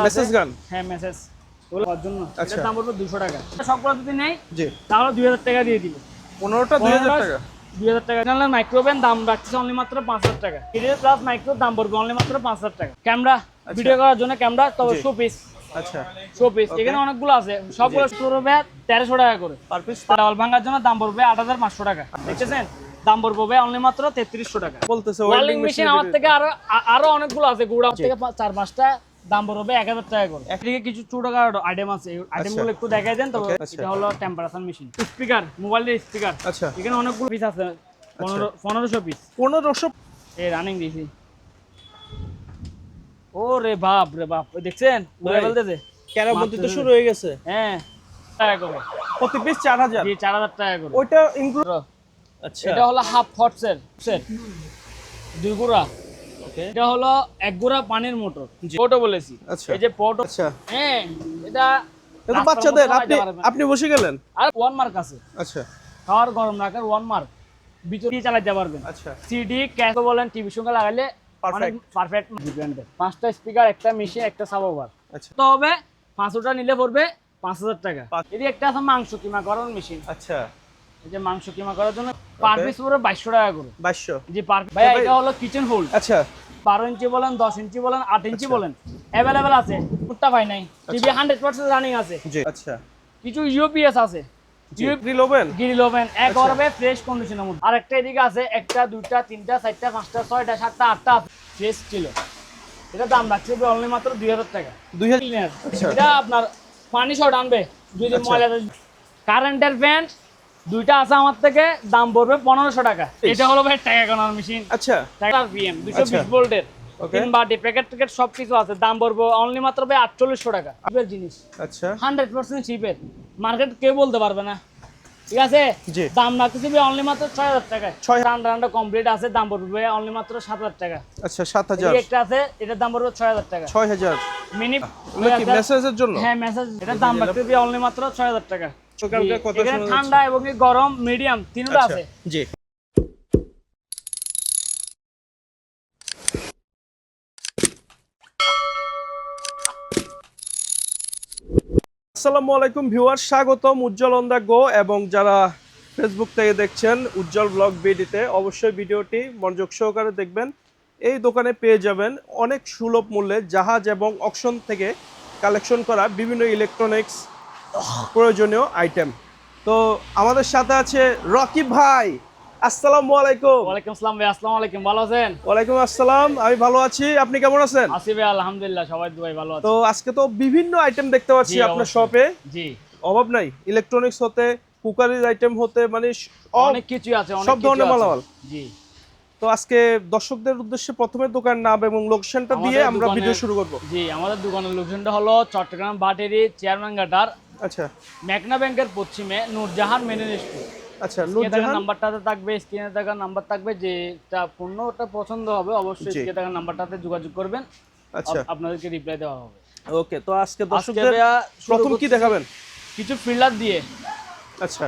Message গান। হ্যাঁ message ওগুলোর জন্য আচ্ছা। এটার দাম পড়বে 200 টাকা। সবগুলো যদি নেই জি। তাহলে 2000 টাকা দিয়ে দিব। 15টা 2000 টাকা। 2000 টাকা। জানলে মাইক্রোওভেন দাম রাখছে অনলি মাত্র 5000 টাকা। এর প্লাস মাইক্রো দাম পড়বে অনলি মাত্র 5000 টাকা। ক্যামেরা ভিডিও করার জন্য ক্যামেরা তবে জি। 100 পিস। আচ্ছা। 100 পিস এখানে অনেকগুলো আছে, সবগুলো পড়বে 1300 টাকা করে পার পিস। ডাবল ভাঙার জন্য দাম পড়বে 8500 টাকা। দেখতেছেন দাম পড়বে অনলি মাত্র 3300 টাকা। বলতেছে ওয়েল্ডিং মেশিন আমার থেকে আরো অনেকগুলো আছে, গুড়া থেকে 4-5টা দাম পড়বে 1000 টাকা করে। এদিকে কিছু ছোটখাটো আইটেম আছে, এই আইটেমগুলো একটু দেখাই দেন। তবে এটা হলো টেম্পারেচার মেশিন, স্পিকার, মোবাইলের স্পিকার। আচ্ছা। এখানে অনেকগুলো পিস আছে, 1500 পিস। 1500 এই রানিং দিছি। ওরে বাপ রে বাপ, ওই দেখছেন উড়ে ফেলতেছে। কেরামতি তো শুরু হয়ে গেছে। হ্যাঁ টাকা করে প্রতি পিস 4000। জি 4000 টাকা করে। ওইটা ইনক্লুড। আচ্ছা। এটা হলো হাফ ফটসের সেট, 2 গুড়া। ওকে। এটা হলো 1 গুড়া পানির মোটর, পোর্টও বলেছি। আচ্ছা। এই যে পোর্ট। আচ্ছা। হ্যাঁ এটা এটা বাচ্চাদের আপনি বসে গেলেন। আর ওয়ান মার্ক আছে, আচ্ছা। খাওয়ার গরম রাখার ওয়ান মার্ক, ভিতরে চালাতে পারবেন। আচ্ছা। সিডি ক্যাশ বলেন টিভি সঙ্গে লাগাইলে পারফেক্ট। পারফেক্ট ব্র্যান্ডের। 5টা স্পিকার, একটা মেশিন, একটা সাবওয়ার। আচ্ছা। তো হবে 500টা নিলে পড়বে 5000 টাকা। এদিকে একটা আছে মাংস কিমা করার মেশিন। আচ্ছা। এই যে মাংস কিমা করার জন্য পার পিস পুরো 2200 টাকা করে। 2200। জি পার। ভাই এটা হলো কিচেন হোল্ড। আচ্ছা। 12 ইঞ্চি বলেন, 10 ইঞ্চি বলেন, 8 ইঞ্চি বলেন, अवेलेबल আছে। কোনটা পাই নাই। টিভি 100% রানিং আছে। জি। আচ্ছা। কিছু ইউপিএস আছে, গ্রিল ওভেন। গ্রিল ওভেন একবারে ফ্রেশ কন্ডিশনের মধ্যে। আর একটা এদিকে আছে, একটা, দুইটা, তিনটা, চারটা, পাঁচটা, ছয়টা, সাতটা, আটটা ফ্রেশ ছিল। এটা দাম রাখছে অনলি মাত্র 2000 টাকা। 2000। আচ্ছা। এটা আপনার পানি শর্ট আনবে যদি ময়লা। কারেন্টের ফ্যান দুইটা আছে আমার থেকে, দাম পড়বে 1500 টাকা। এটা হলো ভাই টাকা গোনার মেশিন। আচ্ছা। টাকা পিএম 220 ভোল্টের, ওকে। 3 বাটি প্যাকেট ট্যাকেট সবকিছু আছে। দাম পড়বে অনলি মাত্র ভাই 4800 টাকা। চিপের জিনিস, আচ্ছা। 100% চিপের, মার্কেট কেউ বলতে পারবে না। ঠিক আছে। জি। দাম রাখতেছি অনলি মাত্র 6000 টাকা। 6 রান্না কমপ্লিট আছে, দাম পড়বে অনলি মাত্র 7000 টাকা। আচ্ছা 7000। একটা আছে, এটার দাম পড়বে 6000 টাকা। 6000 মিনি কি মেসেজের জন্য? হ্যাঁ মেসেজ। এটার দাম রাখতেছি অনলি মাত্র 6000 টাকা। সকালটা কত এখানে সময়? ঠান্ডা এবং গরম মিডিয়াম তিনটা আচ্ছা। আছে। জি। আসসালামু আলাইকুম ভিউয়ার, স্বাগতম উজ্জ্বল অন দ্য গো। এবং যারা ফেসবুক থেকে দেখছেন উজ্জ্বল ব্লগ বিডিতে, অবশ্যই ভিডিওটি মনোযোগ সহকারে দেখবেন। এই দোকানে পেয়ে যাবেন অনেক সুলভ মূল্যে জাহাজ এবং অকশন থেকে কালেকশন করা বিভিন্ন ইলেকট্রনিক্স প্রয়োজনীয় আইটেম। তো আমাদের সাথে আছে রকি ভাই। আসসালামু আলাইকুম। ওয়ালাইকুম আসসালাম ভাই। আসসালামু আলাইকুম, ভালো আছেন? ওয়ালাইকুম আসসালাম, আমি ভালো আছি, আপনি কেমন আছেন? আছি ভাই আলহামদুলিল্লাহ, সবাই দুয়াই ভালো আছে। তো আজকে তো বিভিন্ন আইটেম দেখতে পাচ্ছি আপনার শপে। জি। অভাব নাই, ইলেকট্রনিক্স হতে কুকারিজ আইটেম হতে মানে অনেক কিছু আছে, অনেক সব ধরনের কিছু আছে। মালামাল। জি। তো আজকে দর্শকদের উদ্দেশ্যে প্রথমে দোকান নাম এবং লোকেশনটা দিয়ে আমরা ভিডিও শুরু করব। জি, আমাদের দোকানের লোকেশনটা হলো চট্টগ্রাম বাটেরি চেয়ারম্যান ঘাটার, আচ্ছা। মেঘনা ব্যাংকের পশ্চিমে নূরজাহান মেনু স্টোর। আচ্ছা। নূরজাহান নাম্বারটাতে থাকবে, স্ক্রিনে থাকা নাম্বার থাকবে। যেটা পণ্যটা পছন্দ হবে অবশ্যই স্ক্রিনে থাকা নাম্বারটাতে যোগাযোগ করবেন। আচ্ছা। আপনাদেরকে রিপ্লাই দেওয়া হবে। ওকে, তো আজকে দর্শকদের প্রথম কি দেখাবেন? কিছু ফিল্টার দিয়ে। আচ্ছা।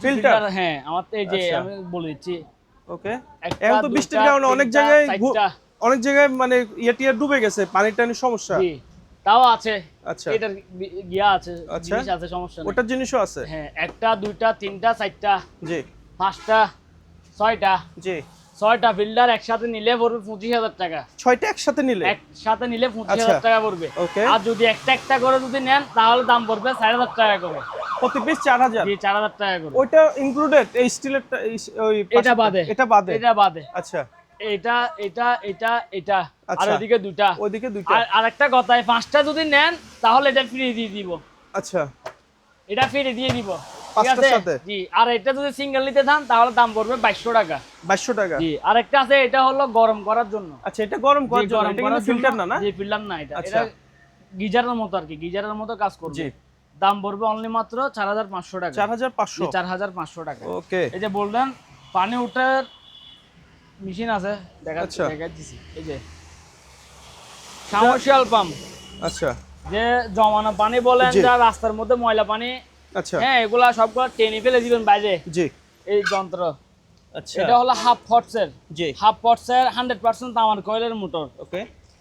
ফিল্টার, হ্যাঁ আমার তো এই যে আমি বলে দিচ্ছি। ওকে। এখন তো বৃষ্টির কারণে অনেক জায়গায় মানে ইয়েটিয়া ডুবে গেছে, পানি টানির সমস্যা। জি, তাও আছে। আচ্ছা। এটার গিয়া আছে, জিনিস আছে, সমস্যা নেই। ওটার জিনিসও আছে। হ্যাঁ, একটা, দুইটা, তিনটা, চারটা, জি, পাঁচটা, ছয়টা। জি। 6টা ফিল্টার একসাথে নিলে পড়বে 25000 টাকা। 6টা একসাথে নিলে? একসাথে নিলে 25000 টাকা পড়বে। ওকে। আর যদি একটা একটা করে যদি নেন তাহলে দাম পড়বে 4000 টাকা করে। প্রতি পিস 4000? জি 4000 টাকা করে। ওইটা ইনক্লুডেড এই স্টিলেরটা, ওই এটা বাদে। এটা বাদে? এটা বাদে। আচ্ছা। এটা এটা এটা এটা আর আচ্ছা। ওইদিকে দুইটা। ওইদিকে দুইটা। আর আরেকটা কথা, 5টা যদি নেন তাহলে এটা ফ্রি দিয়ে দিব। আচ্ছা। এটা ফ্রি দিয়ে দিব। ঠিক 5টার আছে? সাথে? জি। আর এটা যদি সিঙ্গেল নিতে চান তাহলে দাম পড়বে 2200 টাকা। 2200 টাকা? জি। আরেকটা আছে, এটা হলো গরম করার জন্য। আচ্ছা, এটা গরম করার জন্য? এটা কিন্তু ফিল্টার না? না, জি ফিল্টার না, এটা আচ্ছা। এটা গিজারের মতো আর কি, গিজারের মতো কাজ করবে। জি। দাম পড়বে অনলি মাত্র 4500 টাকা। 4500? জি 4500 টাকা। ওকে। এই যে বললেন পানি উঠার মেশিন আছে, দেখাচ্ছি। এই যে সাবমার্সিবল পাম্প। আচ্ছা। যে জমানো পানি বলেন, জি। যা রাস্তার মধ্যে ময়লা পানি, আচ্ছা। হ্যাঁ এগুলা সবগুলো টেনে ফেলে দিবেন বাইরে। জি। এই যন্ত্র। আচ্ছা। এটা হলো হাফ ফটসের। জি। হাফ ফটসের 100% তামার কয়েলের মোটর। ওকে।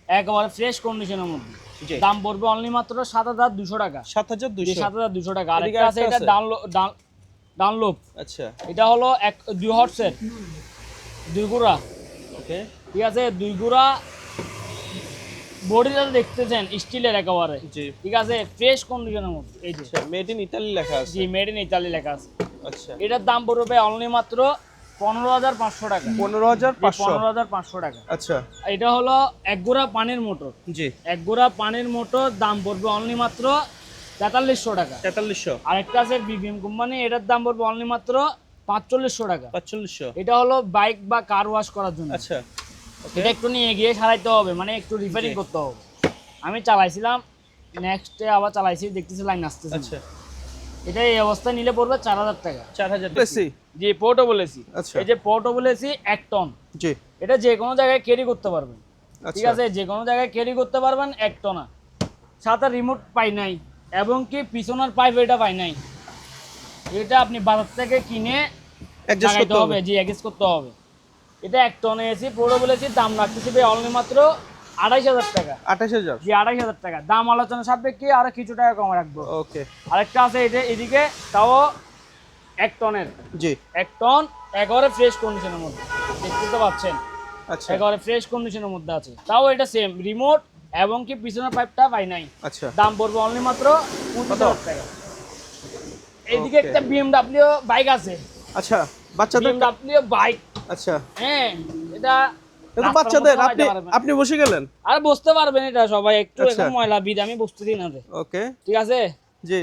একেবারে ফ্রেশ কন্ডিশনের মধ্যে। জি। দাম পড়বে অনলি মাত্র ৭,২০০ টাকা। ৭,২০০। ৭,২০০ টাকা। এদিকে আরেকটা আছে, আরেকটা এটা আছে? ডানলোপ। আচ্ছা, এটা হলো 2 হর্সের, 2 গুড়া। ওকে। ঠিক আছে, 2 গুড়া। বডিটা দেখতেছেন স্টিলের একেবারে। জি। ঠিক আছে, ফ্রেশ কন্ডিশনের মধ্যে। এই যে আচ্ছা, মেড ইন ইতালি লেখা আছে। জি, মেড ইন ইতালি লেখা আছে। আচ্ছা, এটার দাম পড়বে অনলি মাত্র 15,500 টাকা। 15,500। 15,500 টাকা। আচ্ছা, এটা হলো 1 গুড়া পানির মোটর। জি। 1 গুড়া পানির মোটর, দাম পড়বে অনলি মাত্র 4300 টাকা। 4300। আরেকটা আছে বিবিএম কোম্পানি, এটার দাম পড়বে অনলি মাত্র 4500 টাকা। 4500। এটা হলো বাইক বা কার ওয়াশ করার জন্য। আচ্ছা, ওকে। এটা একটু নিয়ে গিয়ে সারাইতে হবে, মানে একটু রিপেয়ারিং জি। করতে হবে। আমি চালাইছিলাম, নেক্সটে আবার চালাইছি, দেখতেছি লাইন আসতেছে। আচ্ছা, এটা এই অবস্থায় নিলে পড়বে 4000 টাকা। 4000 এসি। জি, পোর্টেবল এসি। আচ্ছা। এই যে পোর্টেবল এসি 1 টন। জি। এটা যে কোনো জায়গায় ক্যারি করতে পারবেন। ঠিক আচ্ছা, আছে, যে কোনো জায়গায় ক্যারি করতে পারবেন, 1 টনা। সাথে রিমোট পাই নাই, এবং কি পিছনের পাইপ এটা পাই নাই। এটা আপনি বাজার থেকে কিনে অ্যাডজাস্ট লাগাইতে করতে হবে, হবে। জি, অ্যাডজাস্ট করতে হবে। এটা 1 টনে এসি, পোর্টেবল এসি, দাম রাখতেছি অনলি মাত্র 28000 টাকা। 28000। জি, 28000 টাকা। দাম আলোচনা সাপেক্ষে আরো কিছু টাকা কম রাখবো। ওকে। আরেকটা আছে এটা এদিকে, তাও 1 টনের। জি। 1 টন, একেবারে ফ্রেশ কন্ডিশনের মধ্যে, দেখতে তো পাচ্ছেন। আচ্ছা, একেবারে ফ্রেশ কন্ডিশনের মধ্যে আছে, তাও এটা সেম রিমোট, এবং কি পিছনের পাইপটা পাই নাই। আচ্ছা। দাম পড়বে অনলি মাত্র 25000 টাকা। এইদিকে Okay. একটা বিএমডব্লিউ বাইক আছে। আচ্ছা, বাচ্চাদের। BMW bike. আচ্ছা, হ্যাঁ, এটা এটা রাস্তার বাচ্চাদের। মধ্যে আপনি চালাতে পারবেন। আপনি বসে গেলেন? আর বুঝতে পারবেন, এটা সবাই একটু আচ্ছা। এখন ময়লা বিদ, আমি বুঝতেছি না যে। ওকে। ঠিক আছে, জি।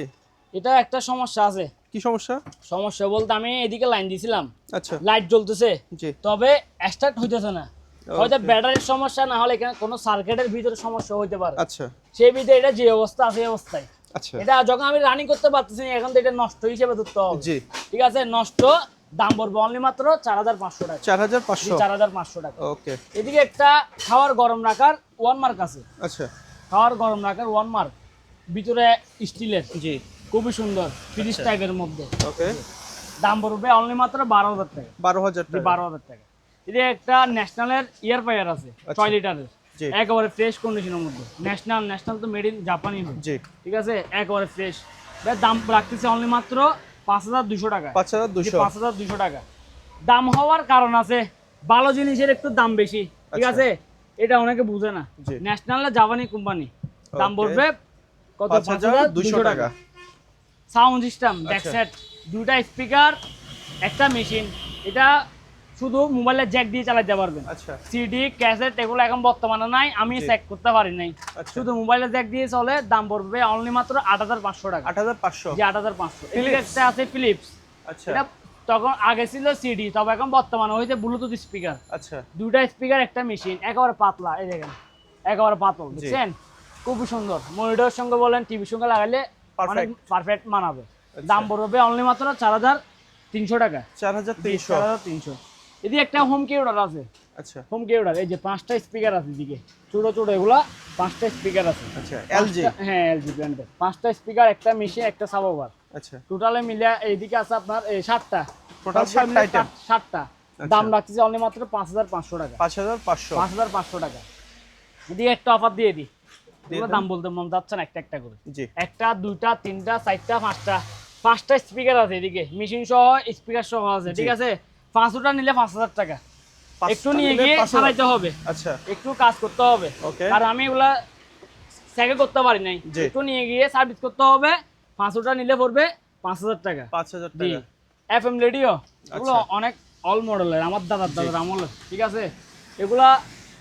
এটা একটা সমস্যা আছে। কি সমস্যা? সমস্যা বলতে, আমি এদিকে লাইন দিছিলাম, আচ্ছা, লাইট জ্বলতেছে, জি। তবে স্টার্ট হইতেছে না। হয়তো Okay. ব্যাটারির সমস্যা, না হলে এখানে কোনো সার্কিটের ভিতরে সমস্যা হইতে পারে। আচ্ছা, সেই ভিতরে এটা যে অবস্থা আছে, এই অবস্থায় আচ্ছা, এটা যখন আমি রানিং করতে পারতেছি না, এখন তো এটা নষ্ট হিসেবে ধরতে হবে। জি। ঠিক আছে, নষ্ট। দাম পড়বে অনলি মাত্র 4500 টাকা। 4500। 4500 টাকা। ওকে। এদিকে একটা খাওয়ার গরম রাখার ওয়ান মার্ক আছে। আচ্ছা, খাওয়ার গরম রাখার ওয়ান মার্ক, ভিতরে স্টিলের, জি। খুবই সুন্দর ফ্রিজ আচ্ছা। টাইপের মধ্যে। ওকে। দাম পড়বে অনলি মাত্র 12000 টাকা। 12000 টাকা। 12000 টাকা। এদিকে একটা ন্যাশনালের ইয়ার ফায়ার আছে, আচ্ছা। 6 লিটারের, জি। একেবারে ফ্রেশ কন্ডিশনের মধ্যে। ন্যাশনাল তো মেড ইন জাপানি হয়। জি। ঠিক আছে, একেবারে ফ্রেশ। দাম রাখতেছে অনলি মাত্র 5200 টাকা। 5200। 5200 টাকা। দাম হওয়ার কারণ আছে, ভালো জিনিসের একটু দাম বেশি। ঠিক আচ্ছা। আছে, এটা অনেকে বুঝে না। জি। ন্যাশনালের জাপানি কোম্পানি, দাম Okay. পড়বে কত? 5200 টাকা। সাউন্ড সিস্টেম, আচ্ছা। ব্যাক সেট, 2টা স্পিকার, একটা মেশিন। এটা শুধু মোবাইলের জ্যাক দিয়ে চালাতে পারবেন। আচ্ছা, সিডি, ক্যাসেট এগুলো এখন বর্তমানে নাই, আমি জি। চেক করতে পারি নাই। আচ্ছা। শুধু মোবাইলের জ্যাক দিয়ে চলে। দাম পড়বে অনলি মাত্র 8500 টাকা। 8500। জি, 8500। এদিকে Philips? একটা আছে ফিলিপস। আচ্ছা, এটা তখন আগে ছিল সিডি, তবে এখন বর্তমানে হয়েছে ব্লুটুথ স্পিকার। আচ্ছা, 2টা স্পিকার, একটা মেশিন, একেবারে পাতলা। এই দেখেন, একেবারে পাতল, জি। দেখছেন? খুবই সুন্দর। মনিটরের সঙ্গে বলেন, টিভির সঙ্গে লাগালে অনেক Perfect. পারফেক্ট মানাবে। আচ্ছা। দাম পড়বে অনলি মাত্র 4300 টাকা। 4300। 4300। এদিকে একটা হোম থিয়েটার আছে। আচ্ছা, হোম থিয়েটার, এই যে 5টা স্পিকার আছে এদিকে, ছোট ছোট এগুলা, 5টা স্পিকার আছে। আচ্ছা, LG। হ্যাঁ, এলজি ব্র্যান্ডের। 5টা স্পিকার, একটা মেশিন, একটা সাবওয়ার, আচ্ছা, টোটালে মিলে এইদিকে আছে আপনার 7টা। Total 7টা item. 7টা। আচ্ছা। দাম রাখতেছে অনলি মাত্র 5500 টাকা। 5500। 5500 টাকা। এদিকে একটা অফার দিয়ে দিই, এগুলো দেন। দাম বলতে মন যাচ্ছে না, একটা একটা করে। জি। একটা, দুইটা, তিনটা, চারটা, পাঁচটা। 5টা স্পিকার আছে এদিকে, মেশিন সহ, স্পিকার সহ আছে। ঠিক আছে, 5টা নিলে 5000 টাকা। একটু নিয়ে গিয়ে চালাইতে হবে, আচ্ছা, একটু কাজ করতে হবে। Okay. কারণ আমি এগুলা সেকে করতে পারি নাই। জি। একটু নিয়ে গিয়ে সার্ভিস করতে হবে। 5টা নিলে পড়বে 5000 টাকা। 5000 জি। টাকা। এফএম রেডিও, এগুলো আচ্ছা। অনেক অল মডেলের, আমার দাদার আমলের। ঠিক আছে, এগুলা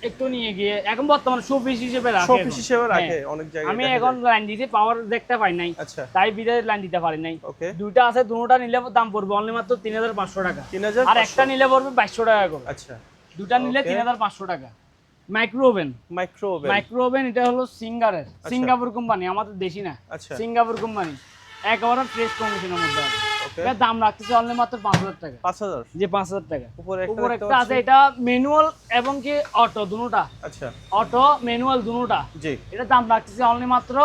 একটু নিয়ে গিয়ে এখন বর্তমানে শোপিস হিসেবে রাখে। শোপিস হিসেবে এখন। রাখে হ্যাঁ। অনেক জায়গায়। আমি দেখা এখন যায়। লাইন দিতে পাওয়ার দেখতে পাই নাই, আচ্ছা, তাই বিদায় লাইন দিতে পারি নাই। ওকে। 2টা আছে, দুটোটা নিলে দাম পড়বে অনলি মাত্র 3500 টাকা। 3500। আর একটা নিলে পড়বে 2200 টাকা করে। আচ্ছা, 2টা নিলে Okay. 3500 টাকা। Micro oven, micro oven. Micro oven, এটা হলো সিঙ্গারের, সিঙ্গাপুর কোম্পানি, আমাদের দেশি না, আচ্ছা, সিঙ্গাপুর কোম্পানি, একেবারে ফ্রেশ কন্ডিশনের মধ্যে আছে। ওকে। এটার দাম রাখতেছে অনলি মাত্র 5000 টাকা। 5000। যে 5000 টাকা। উপরে উপর দেখতে একটা আছে, পাচ্ছি। এটা ম্যানুয়াল এবং কি অটো দুটোটা, আচ্ছা, অটো ম্যানুয়াল দুটোটা। জি। এটা দাম রাখতেছে অনলি মাত্র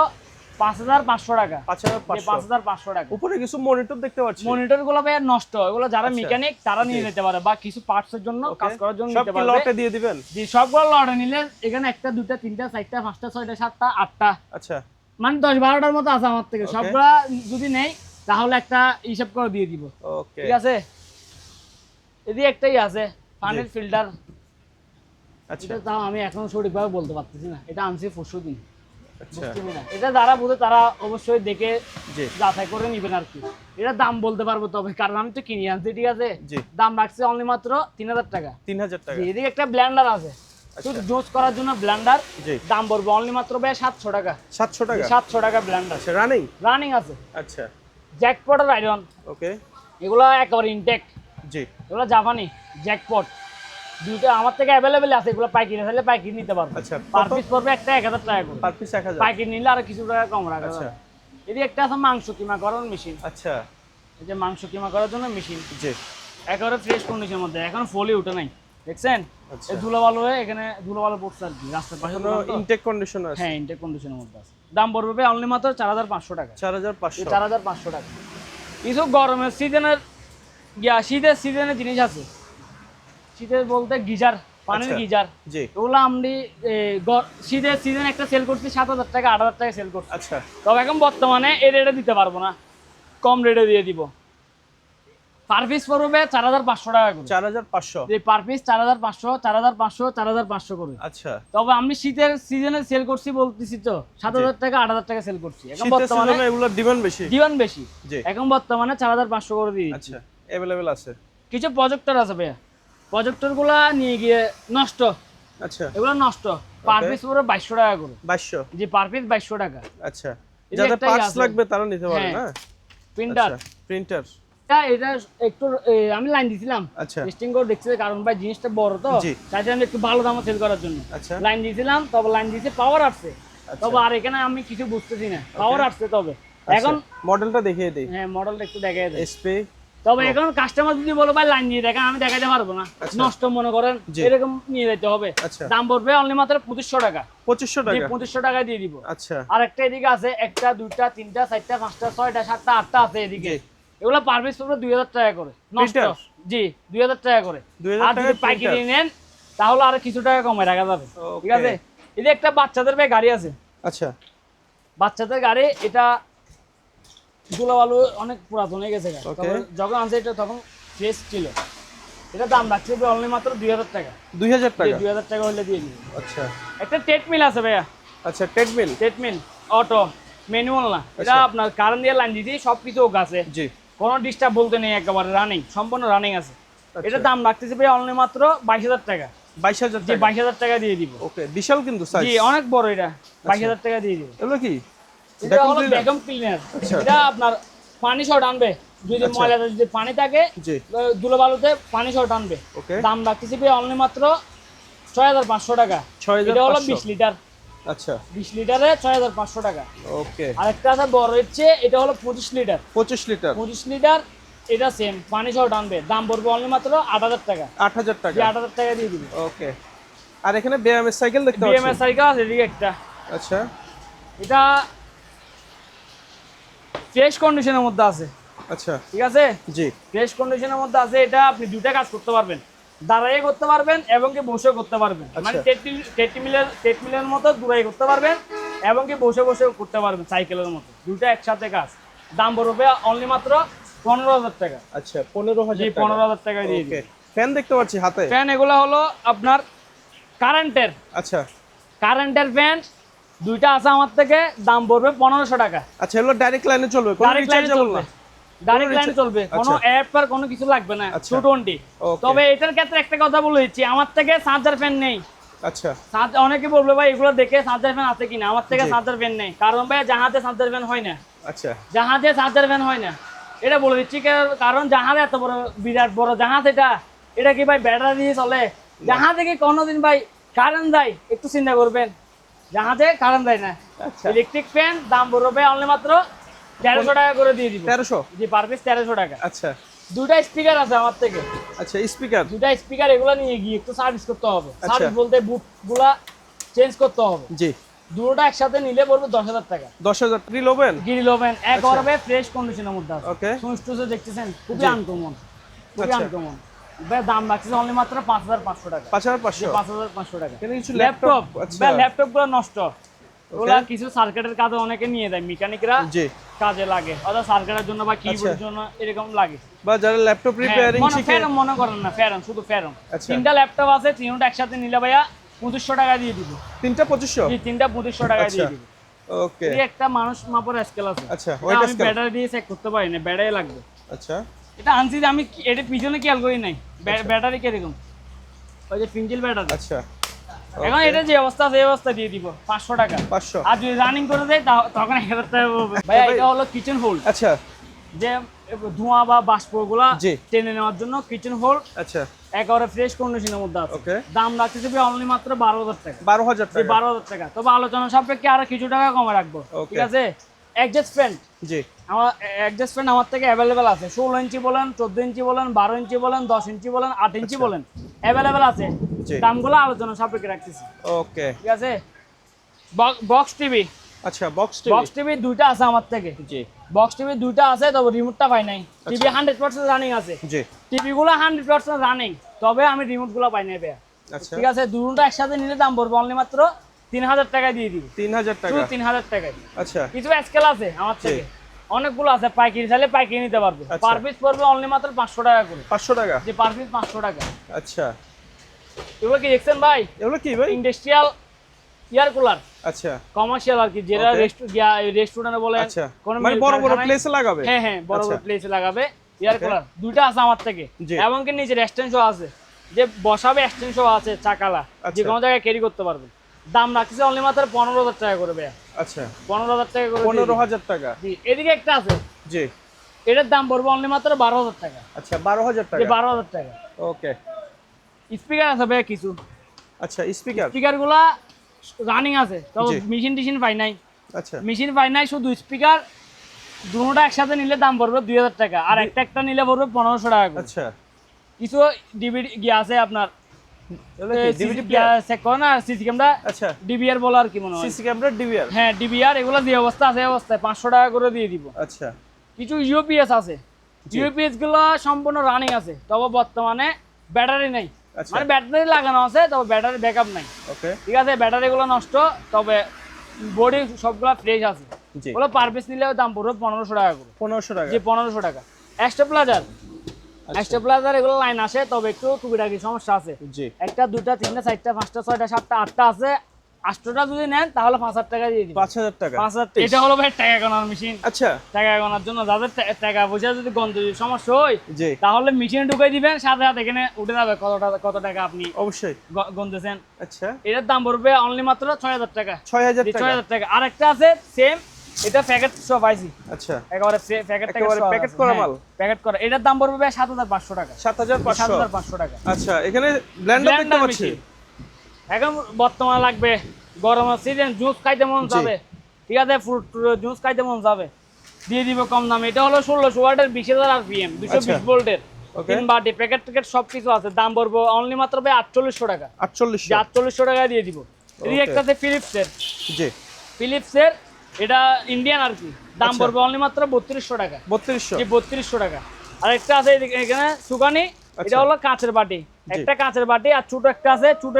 5500 টাকা। 5500 5500 টাকা। উপরে কিছু মনিটর দেখতে পাচ্ছি। মনিটর গুলো ভাই নষ্ট, এগুলো যারা মেকানিক তারা নিয়ে যেতে পারে, বা কিছু পার্টস এর জন্য কাজ করার জন্য নিতে পারবে। সব লটে দিয়ে দিবেন? জি, সবগুলো লটে নিলে এখানে একটা দুটা তিনটা চারটা পাঁচটা ছয়টা সাতটা আটটা, আচ্ছা মানে 10-12টার মতো আছে আমার থেকে। সবগুলা যদি নেই তাহলে একটা হিসাব করে দিয়ে দিব। ওকে, ঠিক আছে। এদিকে একটাই আছে পানির ফিল্টার। আচ্ছা, এটা তাও আমি এখনো সঠিকভাবে বলতে পারতেছি না, এটা আনছি পরশুদিন। আচ্ছা, এটা যারা বুঝে তারা অবশ্যই দেখে যাচাই করে নিবেন আর কি। এটা দাম বলতে পারবো তবে, কারণ আমি তো কিনে আনছি, ঠিক আছে। দাম রাখছে অনলি মাত্র 3000 টাকা। 3000 টাকা। এদিকে একটা ব্লেন্ডার আছে, শুধু জুস করার জন্য ব্লেন্ডার, দাম বলবো অনলি মাত্র ভাই 700 টাকা। 700 টাকা? 700 টাকা ব্লেন্ডার। আচ্ছা, রানিং আছে। আচ্ছা, জ্যাকপটের আয়রন। ওকে, এগুলো একেবারে ইনটেক। জি, এগুলো জাপানি জ্যাকপট। দুটো আমার থেকে अवेलेबल আছে, এগুলো পাইকারি নিলে পাইকারি নিতে পারবে। আচ্ছা, পার পিস পড়বে একটা 1000 টাকা করে। Per piece 1000। পাইকারি নিলে আর কিছু টাকা কম রাখা। আচ্ছা, এদিকে একটা আছে মাংস কিমা করার মেশিন। আচ্ছা, এই যে মাংস কিমা করার জন্য মেশিন। জি, একেবারে ফ্রেশ কন্ডিশনের মধ্যে, এখন ফলি উঠে নাই, দেখছেন? এই ধুলোবালু হয়ে এখানে ধুলোবালু পড়ছে আর কি রাস্তার পাশে। ইনটেক কন্ডিশন আছে। হ্যাঁ, ইনটেক কন্ডিশনের মধ্যে আছে। দাম পড়বে অনলি মাত্র 4500 টাকা। 4500 টাকা। কিছু গরমের সিজনের শীতের সিজনের জিনিস আছে। শীতের বলতে গিজার, পানির গিজার। জি, ওগুলো আমি শীতের সিজন একটা সেল করছি 7000 টাকা 8000 টাকা সেল করছি। আচ্ছা, তবে এখন বর্তমানে এই রেটে দিতে পারবো না, কম রেটে দিয়ে দিব। পার পিস পড়বে 4500 টাকা করে। 4500? জি, পার পিস 4500 4500 4500 করে। আচ্ছা, তবে আমি শীতের সিজনে সেল করছি বলতেছি তো 7000 টাকা 8000 টাকা সেল করছি। এখন বর্তমানে এগুলোর ডিমান্ড বেশি। জি, এখন বর্তমানে 4500 করে দিয়ে দিচ্ছি। আচ্ছা, अवेलेबल আছে। কিছু প্রজেক্টর আছে ভাইয়া, প্রজেক্টরগুলো নিয়ে গিয়ে নষ্ট। আচ্ছা, এগুলো নষ্ট। পার পিস পুরো 2200 টাকা করে। 2200? জি, পার পিস 2200 টাকা। আচ্ছা, যাদের পার্টস লাগবে তারা নিতে পারে না। প্রিন্টার এটা একটু আমি লাইন দিছিলাম, টেস্টিং করে দেখছি, কারণ ভাই জিনিসটা বড় তো, তাই আমি একটু ভালো দামে সেল করার জন্য লাইন দিয়েছিলাম। তবে লাইন দিয়েছে পাওয়ার আসছে, তবে আর এখানে আমি কিছু বুঝতেছি না। পাওয়ার আসছে, তবে এখন মডেলটা দেখিয়ে দেই। হ্যাঁ, মডেলটা একটু দেখিয়ে দেই। এসপি। তবে এখন কাস্টমার যদি বলো ভাই লাইন দিয়ে দেখেন, আমি দেখাতে পারবো না, নষ্ট মনে করেন, এরকম নিয়ে যেতে হবে। দাম পড়বে অনলি মাত্র 2500 টাকা। 2500 টাকা? 2500 টাকা দিয়ে দিব। আচ্ছা, আর একটা এদিকে আছে, একটা দুইটা তিনটা চারটা পাঁচটা ছয়টা সাতটা আটটা আছে এদিকে। এগুলো পার পিস পড়বে 2000 টাকা করে। নষ্ট? জি, 2000 টাকা করে। আর যদি পাইকারি নেন তাহলে আর কিছু টাকা কমে রাখা যাবে, ঠিক আছে। এদিকে একটা বাচ্চাদের ভাই গাড়ি আছে। আচ্ছা, বাচ্চাদের গাড়ি, এটা ধুলাবালু অনেক পুরাতন হয়ে গেছে, যখন আনছে এটা তখন ফ্রেশ ছিল। এটা দাম রাখছে অনলি মাত্র 2000 টাকা। 2000 টাকা? 2000 টাকা হলে দিয়ে দিব। আচ্ছা, একটা ট্রেডমিল আছে ভাইয়া। আচ্ছা, ট্রেডমিল অটো, ম্যানুয়াল না, এটা আপনার কারেন্ট দিয়ে লাইন দিতে সবকিছু আছে। জি, কোনো ডিস্টার্ব বলতে নেই, একেবারে রানিং, সম্পূর্ণ রানিং আছে। এটা দাম রাখতেছে ভাই অনলি মাত্র 22000 টাকা। 22000? জি, 22000 টাকা দিয়ে দিব। ওকে, বিশাল কিন্তু সাইজ। জি, অনেক বড়। এটা 22000 টাকা দিয়ে দিব। এগুলো কি? এটা হলো ভ্যাকুয়াম ক্লিনার। এটা আপনার পানি শর্ট আনবে, যদি ময়লা যদি পানি থাকে, ধুলোবালুতে পানি শর্ট আনবে। দাম রাখতেছি ভাই অনলি মাত্র 6500 টাকা। এটা হলো 20 লিটার। আচ্ছা, 20 লিটারে 6500 টাকা। ওকে, আরেকটা আছে বড় হচ্ছে, এটা হলো 25 লিটার। 25 লিটার, এটা সেম পানি শর্ট আনবে। দাম পড়বে অনলি মাত্র 8000 টাকা। 8000 টাকা? 8000 টাকা দিয়ে দিবি। ওকে, আর এখানে বিএমএস সাইকেল দেখতে পাচ্ছি। বিএমএস সাইকেল আছে এদিকে একটা। আচ্ছা, এটা ফ্রেশ কন্ডিশনের মধ্যে আছে। আচ্ছা, ঠিক আছে। জি, ফ্রেশ কন্ডিশনের মধ্যে আছে। এটা আপনি দুটো কাজ করতে পারবেন, দাঁড়িয়ে করতে পারবেন এবং কি বসে করতে পারবেন। মানে ট্রেডমিলের মতো দূরে করতে পারবেন এবং কি বসে করতে পারবেন, সাইকেলের মতো, দুটো একসাথে কাজ। দাম পড়বে অনলি মাত্র 15000 টাকা। আচ্ছা, 15000? জি, 15000 টাকা দিয়ে দিই। ফ্যান দেখতে পাচ্ছি হাতে। ফ্যান এগুলো হলো আপনার কারেন্টের। আচ্ছা, কারেন্টের ফ্যান দুইটা আছে আমার থেকে, দাম পড়বে 1500 টাকা। আচ্ছা, এগুলো ডাইরেক্ট লাইনে চলবে? ডাইরেক্ট লাইনে চলবে, ডাইরেক্ট লাইনে চলবে, কোনো অ্যাপ আর কোনো কিছু লাগবে না। 220। তবে এটার ক্ষেত্রে একটা কথা বলে দিচ্ছি, আমার থেকে চার্জার ফ্যান নেই। আচ্ছা, অনেকে বলবে ভাই এগুলো দেখে চার্জার ফ্যান আছে কিনা, আমার থেকে চার্জার ফ্যান নেই, কারণ ভাই জাহাজে চার্জার ফ্যান হয় না। আচ্ছা, জাহাজে চার্জার ফ্যান হয় না, এটা বলে দিচ্ছি, কারণ জাহাজ এত বড় বিরাট বড় জাহাজ, এটা কি ভাই ব্যাটারি দিয়ে চলে? জাহাজে কি কোনোদিন ভাই কারেন্ট যায়? একটু চিন্তা করবেন, জাহাজে কারেন্ট যায় না। ইলেকট্রিক ফ্যান দাম পড়বে অনলি মাত্র 1300 টাকা করে দিয়ে দিব। 1300? জি, পার পিস 1300 টাকা। আচ্ছা, দুটো স্পিকার আছে আমার থেকে। আচ্ছা, স্পিকার, দুটো স্পিকার, এগুলো নিয়ে গিয়ে একটু সার্ভিস করতে হবে। সার্ভিস বলতে বুটগুলা চেঞ্জ করতে হবে। জি, দুটোটা একসাথে নিলে পড়বে 10,000 টাকা। 10,000 গ্রিল ওভেন, গ্রিল ওভেন একবারে ফ্রেশ কন্ডিশনের মধ্যে আছে। ওকে, সুইচ দেখতেছেন খুবই আনকমন, খুবই আনকমন। দাম রাখছে অনলি মাত্র 5,500 টাকা। 5,500 টাকা। এখানে কিছু ল্যাপটপ, আচ্ছা ল্যাপটপ গুলো নষ্ট, ওগুলা কিছু সার্কিটের কাজে অনেকে নিয়ে দেয়, মেকানিকরা জি কাজে লাগে, অথবা সার্কিটের জন্য বা কিবোর্ডের জন্য এরকম লাগে, বা যারা ল্যাপটপ রিপেয়ারিং শিখে। ফেরম মনে করেন না, ফেরম শুধু ফেরম। আচ্ছা। তিনটা ল্যাপটপ আছে, তিনটা একসাথে নিলে ভাইয়া 2,500 টাকা দিয়ে দিব। তিনটা 2,500? জি, তিনটা 2,500 টাকা দিয়ে দিব। ওকে, এই একটা মানুষ মাপের স্কেল আছে। আচ্ছা, ওইটা আমি ব্যাটারি দিয়ে চেক করতে পারি না, ব্যাটারি লাগবে। আচ্ছা, এটা আনছি যে আমি এটা পিছনে খেয়াল করি নাই ব্যাটারি কিরকম, ওই যে পিঞ্জিল ব্যাটারি। আচ্ছা, এখন এটা যে অবস্থা আছে এই অবস্থা দিয়ে দিব 500 টাকা। 500? আর যদি রানিং করে দেয় তখন 1,000 টাকা পাবে। ভাই এটা হলো কিচেন হোল্ড, আচ্ছা, যে ধোঁয়া বা বাষ্পগুলা জি টেনে নেওয়ার জন্য কিচেন হোল্ড, আচ্ছা, একেবারে ফ্রেশ কন্ডিশনের মধ্যে আছে। ওকে, দাম রাখতেছে অনলি মাত্র 12,000 টাকা। 12,000 টাকা? 12,000 টাকা, তবে আলোচনা সাপেক্ষে আরো কিছু টাকা কমে রাখবো, ঠিক আছে? অ্যাডজাস্ট ফ্যান, জি আমার অ্যাডজাস্ট ফ্যান আমার থেকে অ্যাভেলেবেল আছে। 16 ইঞ্চি বলেন, 14 ইঞ্চি বলেন, 12 ইঞ্চি বলেন, 10 ইঞ্চি বলেন, 8 ইঞ্চি বলেন, অ্যাভেলেবেল আছে। দামগুলো আলোচনা সাপেক্ষে রাখতেছি, ওকে, ঠিক আছে? বক্স টিভি, আচ্ছা, বক্স টিভি দুইটা আছে আমার থেকে। জি, বক্স টিভি দুইটা আছে, তবে রিমোটটা পাই নাই। টিভি 100% রানিং আছে, জি, টিভি গুলো 100% রানিং, তবে আমি রিমোট গুলো পাই নাই ভাইয়া। আচ্ছা, ঠিক আছে, দুটোটা একসাথে নিলে দাম পড়বে অনলি মাত্র 3,000 টাকা দিয়ে দিব। 3,000 টাকা? 3,000 টাকায়। আচ্ছা, কিছু স্কেল আছে আমার থেকে, অনেকগুলো আছে, পাইকারি চাইলে পাইকারি নিতে পারবে। পার পিস পড়বে অনলি মাত্র 500 টাকা করে। 500 টাকা? যে পার পিস 500 টাকা। আচ্ছা, এগুলো কি দেখছেন ভাই? এগুলো কি ভাই? ইন্ডাস্ট্রিয়াল ইয়ার কুলার, আচ্ছা, কমার্শিয়াল আর কি, যেটা রেস্টুরেন্টে বলে, আচ্ছা, মানে বড় বড় প্লেসে লাগাবে? হ্যাঁ হ্যাঁ, বড় বড় প্লেসে লাগাবে ইয়ার কুলার। দুইটা আছে আমার থেকে, এবং কি নিচে এক্সটেনশন আছে, যে বসাবে এক্সটেনশন আছে চাকালা, যে কোনো জায়গায় ক্যারি করতে পারবে। দাম রাখছে অনলি মাত্র 15,000 টাকা করে ভাইয়া। আচ্ছা, 15,000 টাকা করে। 15,000 টাকা? জি, এদিকে একটা আছে, জি, এটার দাম পড়বে অনলি মাত্র 12,000 টাকা। আচ্ছা, 12,000 টাকা? 12,000 টাকা। ওকে, স্পিকার আছে ভাইয়া কিছু। আচ্ছা, স্পিকার গুলা রানিং আছে, তবে মেশিন টিশিন পাই নাই। আচ্ছা, মেশিন পাই নাই, শুধু স্পিকার। দুটোটা একসাথে নিলে দাম পড়বে 2,000 টাকা, আর একটা নিলে পড়বে 1,500 টাকা করে। আচ্ছা, কিছু ডিভিডি গিয়া আছে আপনার, ডিভিডি চেক করো না, সিসি ক্যামেরা। আচ্ছা, ডিবিআর বলা আর কি মনে হয়, সিসি ক্যামেরা ডিভিআর? হ্যাঁ ডিবিআর, এগুলো যে অবস্থা আছে এই অবস্থায় 500 টাকা করে দিয়ে দিব। আচ্ছা, কিছু ইউপিএস আছে, ইউপিএস গুলো সম্পূর্ণ রানিং আছে, তবে বর্তমানে ব্যাটারি নাই। মানে ব্যাটারি লাগানো আছে, তবে ব্যাটারি ব্যাকআপ নাই। ওকে, ঠিক আছে, ব্যাটারি গুলো নষ্ট, তবে বডি সবগুলো ফ্রেশ আছে। ওগুলো পার পিস নিলেও দাম পড়বে 1,500 টাকা করে। 1,500 টাকা? জি, 1,500 টাকা। এক্সট্রা প্লাজার এগুলো লাইন আসে, তবে একটু টুকিটাকি সমস্যা আছে। জি, একটা, দুটা, তিনটা, চারটা, পাঁচটা, ছয়টা, সাতটা, আটটা আছে। 8টা যদি নেন তাহলে 5,000 টাকা দিয়ে দিবেন। 5,000 টাকা? 5,000। এটা হলো ভাই টাকা গোনার মেশিন। আচ্ছা, টাকা গোনার জন্য যাদের টাকা পয়সা যদি গন্ধ সমস্যা হয়, জি, তাহলে মেশিনে ঢুকাই দিবেন, সাথে সাথে এখানে উঠে যাবে কত টাকা আপনি অবশ্যই গন্ধেছেন। আচ্ছা, এটার দাম পড়বে অনলি মাত্র 6,000 টাকা। 6,000 টাকা? 6,000 টাকা। আর একটা আছে সেম, এটা প্যাকেট সব আইছি। আচ্ছা, একেবারে প্যাকেট করা মাল? প্যাকেট করা। এটার দাম পড়বে 7,500 টাকা। 7,500 টাকা। আচ্ছা, এখানে ব্লেন্ডার দেখতে পাচ্ছি। এখন বর্তমানে লাগবে, গরমের সিজন, জুস খাইতে মন যাবে, ঠিক আছে, ফ্রুট জুস খাইতে মন যাবে, দিয়ে দিব কম দামে। এটা হলো 1600 ওয়াটের 20,000 আরপিএম, 220 ভোল্টের, 3 বাটি, প্যাকেট সবকিছু আছে। দাম পড়বে অনলি মাত্র 4800 টাকা। 4800 টাকা দিয়ে দিব। এদিকে একটা আছে ফিলিপসের। জি, ফিলিপসের, এটা ইন্ডিয়ান আর কি, দাম পড়বে অনলি মাত্র 3200 টাকা। 3200? জি, 3200 টাকা। আর একটা আছে এখানে সুগানি, এটা হলো কাঁচের বাটি, একটা কাঁচের বাটি, আর ছোট একটা আছে, ছোট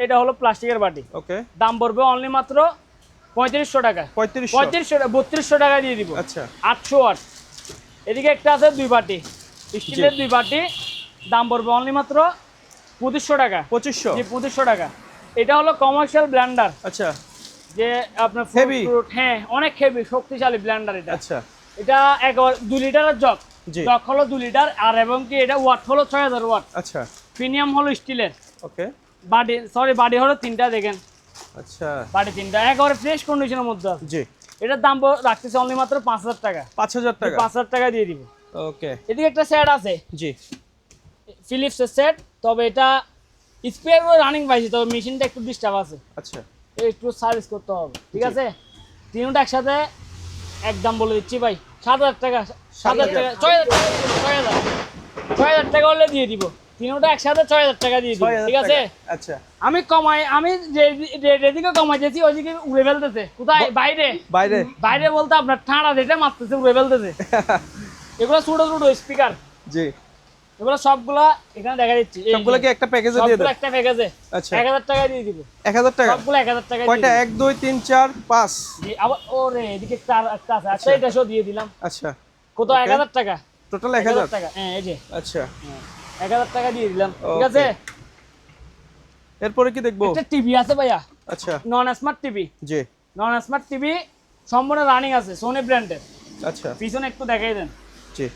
এটা হলো প্লাস্টিকের বাটি। ওকে, দাম পড়বে অনলি মাত্র 3500 টাকা। 3200 টাকা দিয়ে দিব। আচ্ছা, 800 ওয়াট। এদিকে একটা আছে 2 বাটি, স্টিলের 2 বাটি, দাম পড়বে অনলি মাত্র 2500 টাকা। 2500? জি, 2500 টাকা। এটা হলো কমার্শিয়াল ব্লেন্ডার। আচ্ছা, যে আপনার ফ্রুট, হ্যাঁ অনেক হেভি, শক্তিশালী ব্লেন্ডার এটা। আচ্ছা, এটা 2 লিটারের জগ হলো 2 লিটার, আর এবং কি এটা ওয়াট হলো 6000 ওয়াট। আচ্ছা, প্রিমিয়াম হলো স্টিলের। ওকে, বাডি হলো 3টা, দেখেন। আচ্ছা, বাডি 3টা, একেবারে ফ্রেশ কন্ডিশনের মধ্যে আছে। জি, এটার দাম রাখতেছে অনলি মাত্র 5,000 টাকা। 5,000 টাকা? 5,000 টাকা দিয়ে দিব। ওকে, এদিকে একটা সেট আছে। জি, ফিলিপসের সেট, তবে এটা স্পেয়ার রানিং পাইছি, তবে মেশিনটা একটু ডিস্টার্ব আছে। আচ্ছা, একটু সার্ভিস করতে হবে, ঠিক আছে। তিনটা একসাথে একদম বলে দিচ্ছি ভাই, 7,000 টাকা। 7,000 টাকা, 6,000 টাকা হলে দিয়ে দিব। তিনটা একসাথে 6000 টাকা দিয়ে দিই, 6000 ঠিক আছে? টাকা। আচ্ছা, আমি যেদিকে কমাইতেছি ওইদিকে উড়ে ফেলতেছে। কোথায়? বাইরে। বাইরে বাইরে বলতে আপনার ঠান্ডা যেটা মারতেছে, উড়ে ফেলতেছে। এগুলো ছোট ছোট স্পিকার, জি। এগুলো সবগুলা এখানে দেখা দিচ্ছি। সবগুলো কি একটা প্যাকেজে দিয়ে দেন? একটা প্যাকেজে। আচ্ছা, 1000 টাকা দিয়ে দিব। 1000 টাকা। সবগুলো 1000 টাকা। কয়টা? 1 2 3 4 5। জি, আবার ওরে এদিকে একটা আছে। আচ্ছা, এটা সব দিয়ে দিলাম। আচ্ছা, কত? 1000 টাকা। টোটাল 1000 টাকা। হ্যাঁ, এই যে। আচ্ছা, 1000 টাকা দিয়ে দিলাম, ঠিক Okay. আছে? এরপরে কি দেখবো? একটা টিভি আছে ভাইয়া, আচ্ছা, নন স্মার্ট টিভি। জি। নন স্মার্ট টিভি সম্পূর্ণ রানিং আছে, সোনি ব্র্যান্ডের। আচ্ছা, পিছনে একটু দেখাই দেন। জি।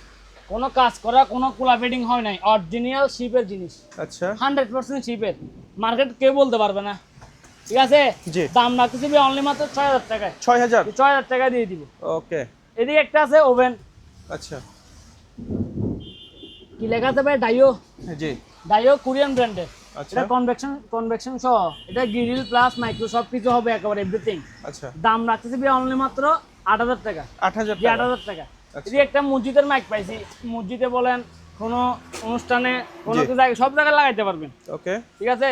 কোনো কাজ করা, কোনো কোলা ফিটিং হয় নাই, অরিজিনাল শিপের জিনিস, আচ্ছা, 100% শিপের। মার্কেট কেউ বলতে পারবে না, ঠিক আছে? জি। দাম রাখতেছি অনলি মাত্র 6000 টাকায়। 6000। 6000 টাকা দিয়ে দিব। ওকে, এদিকে একটা আছে ওভেন, আচ্ছা, কি লেখা আছে ভাই? ডাইও। জি। ডাইও কোরিয়ান ব্র্যান্ডের। আচ্ছা, এটা কনভেকশন সহ, এটা গ্রিল প্লাস মাইক্রো সব কিছু হবে, একেবারে এভরিথিং। আচ্ছা, দাম রাখতেছি অনলি মাত্র 8000 টাকা। 8000 জি, টাকা। 8000 টাকা। আচ্ছা। এদিকে একটা মসজিদের মাইক পাইছি, মসজিদে বলেন, কোনো অনুষ্ঠানে, কোনো জি। জায়গায়, সব জায়গায় লাগাইতে পারবেন, ওকে, ঠিক আছে?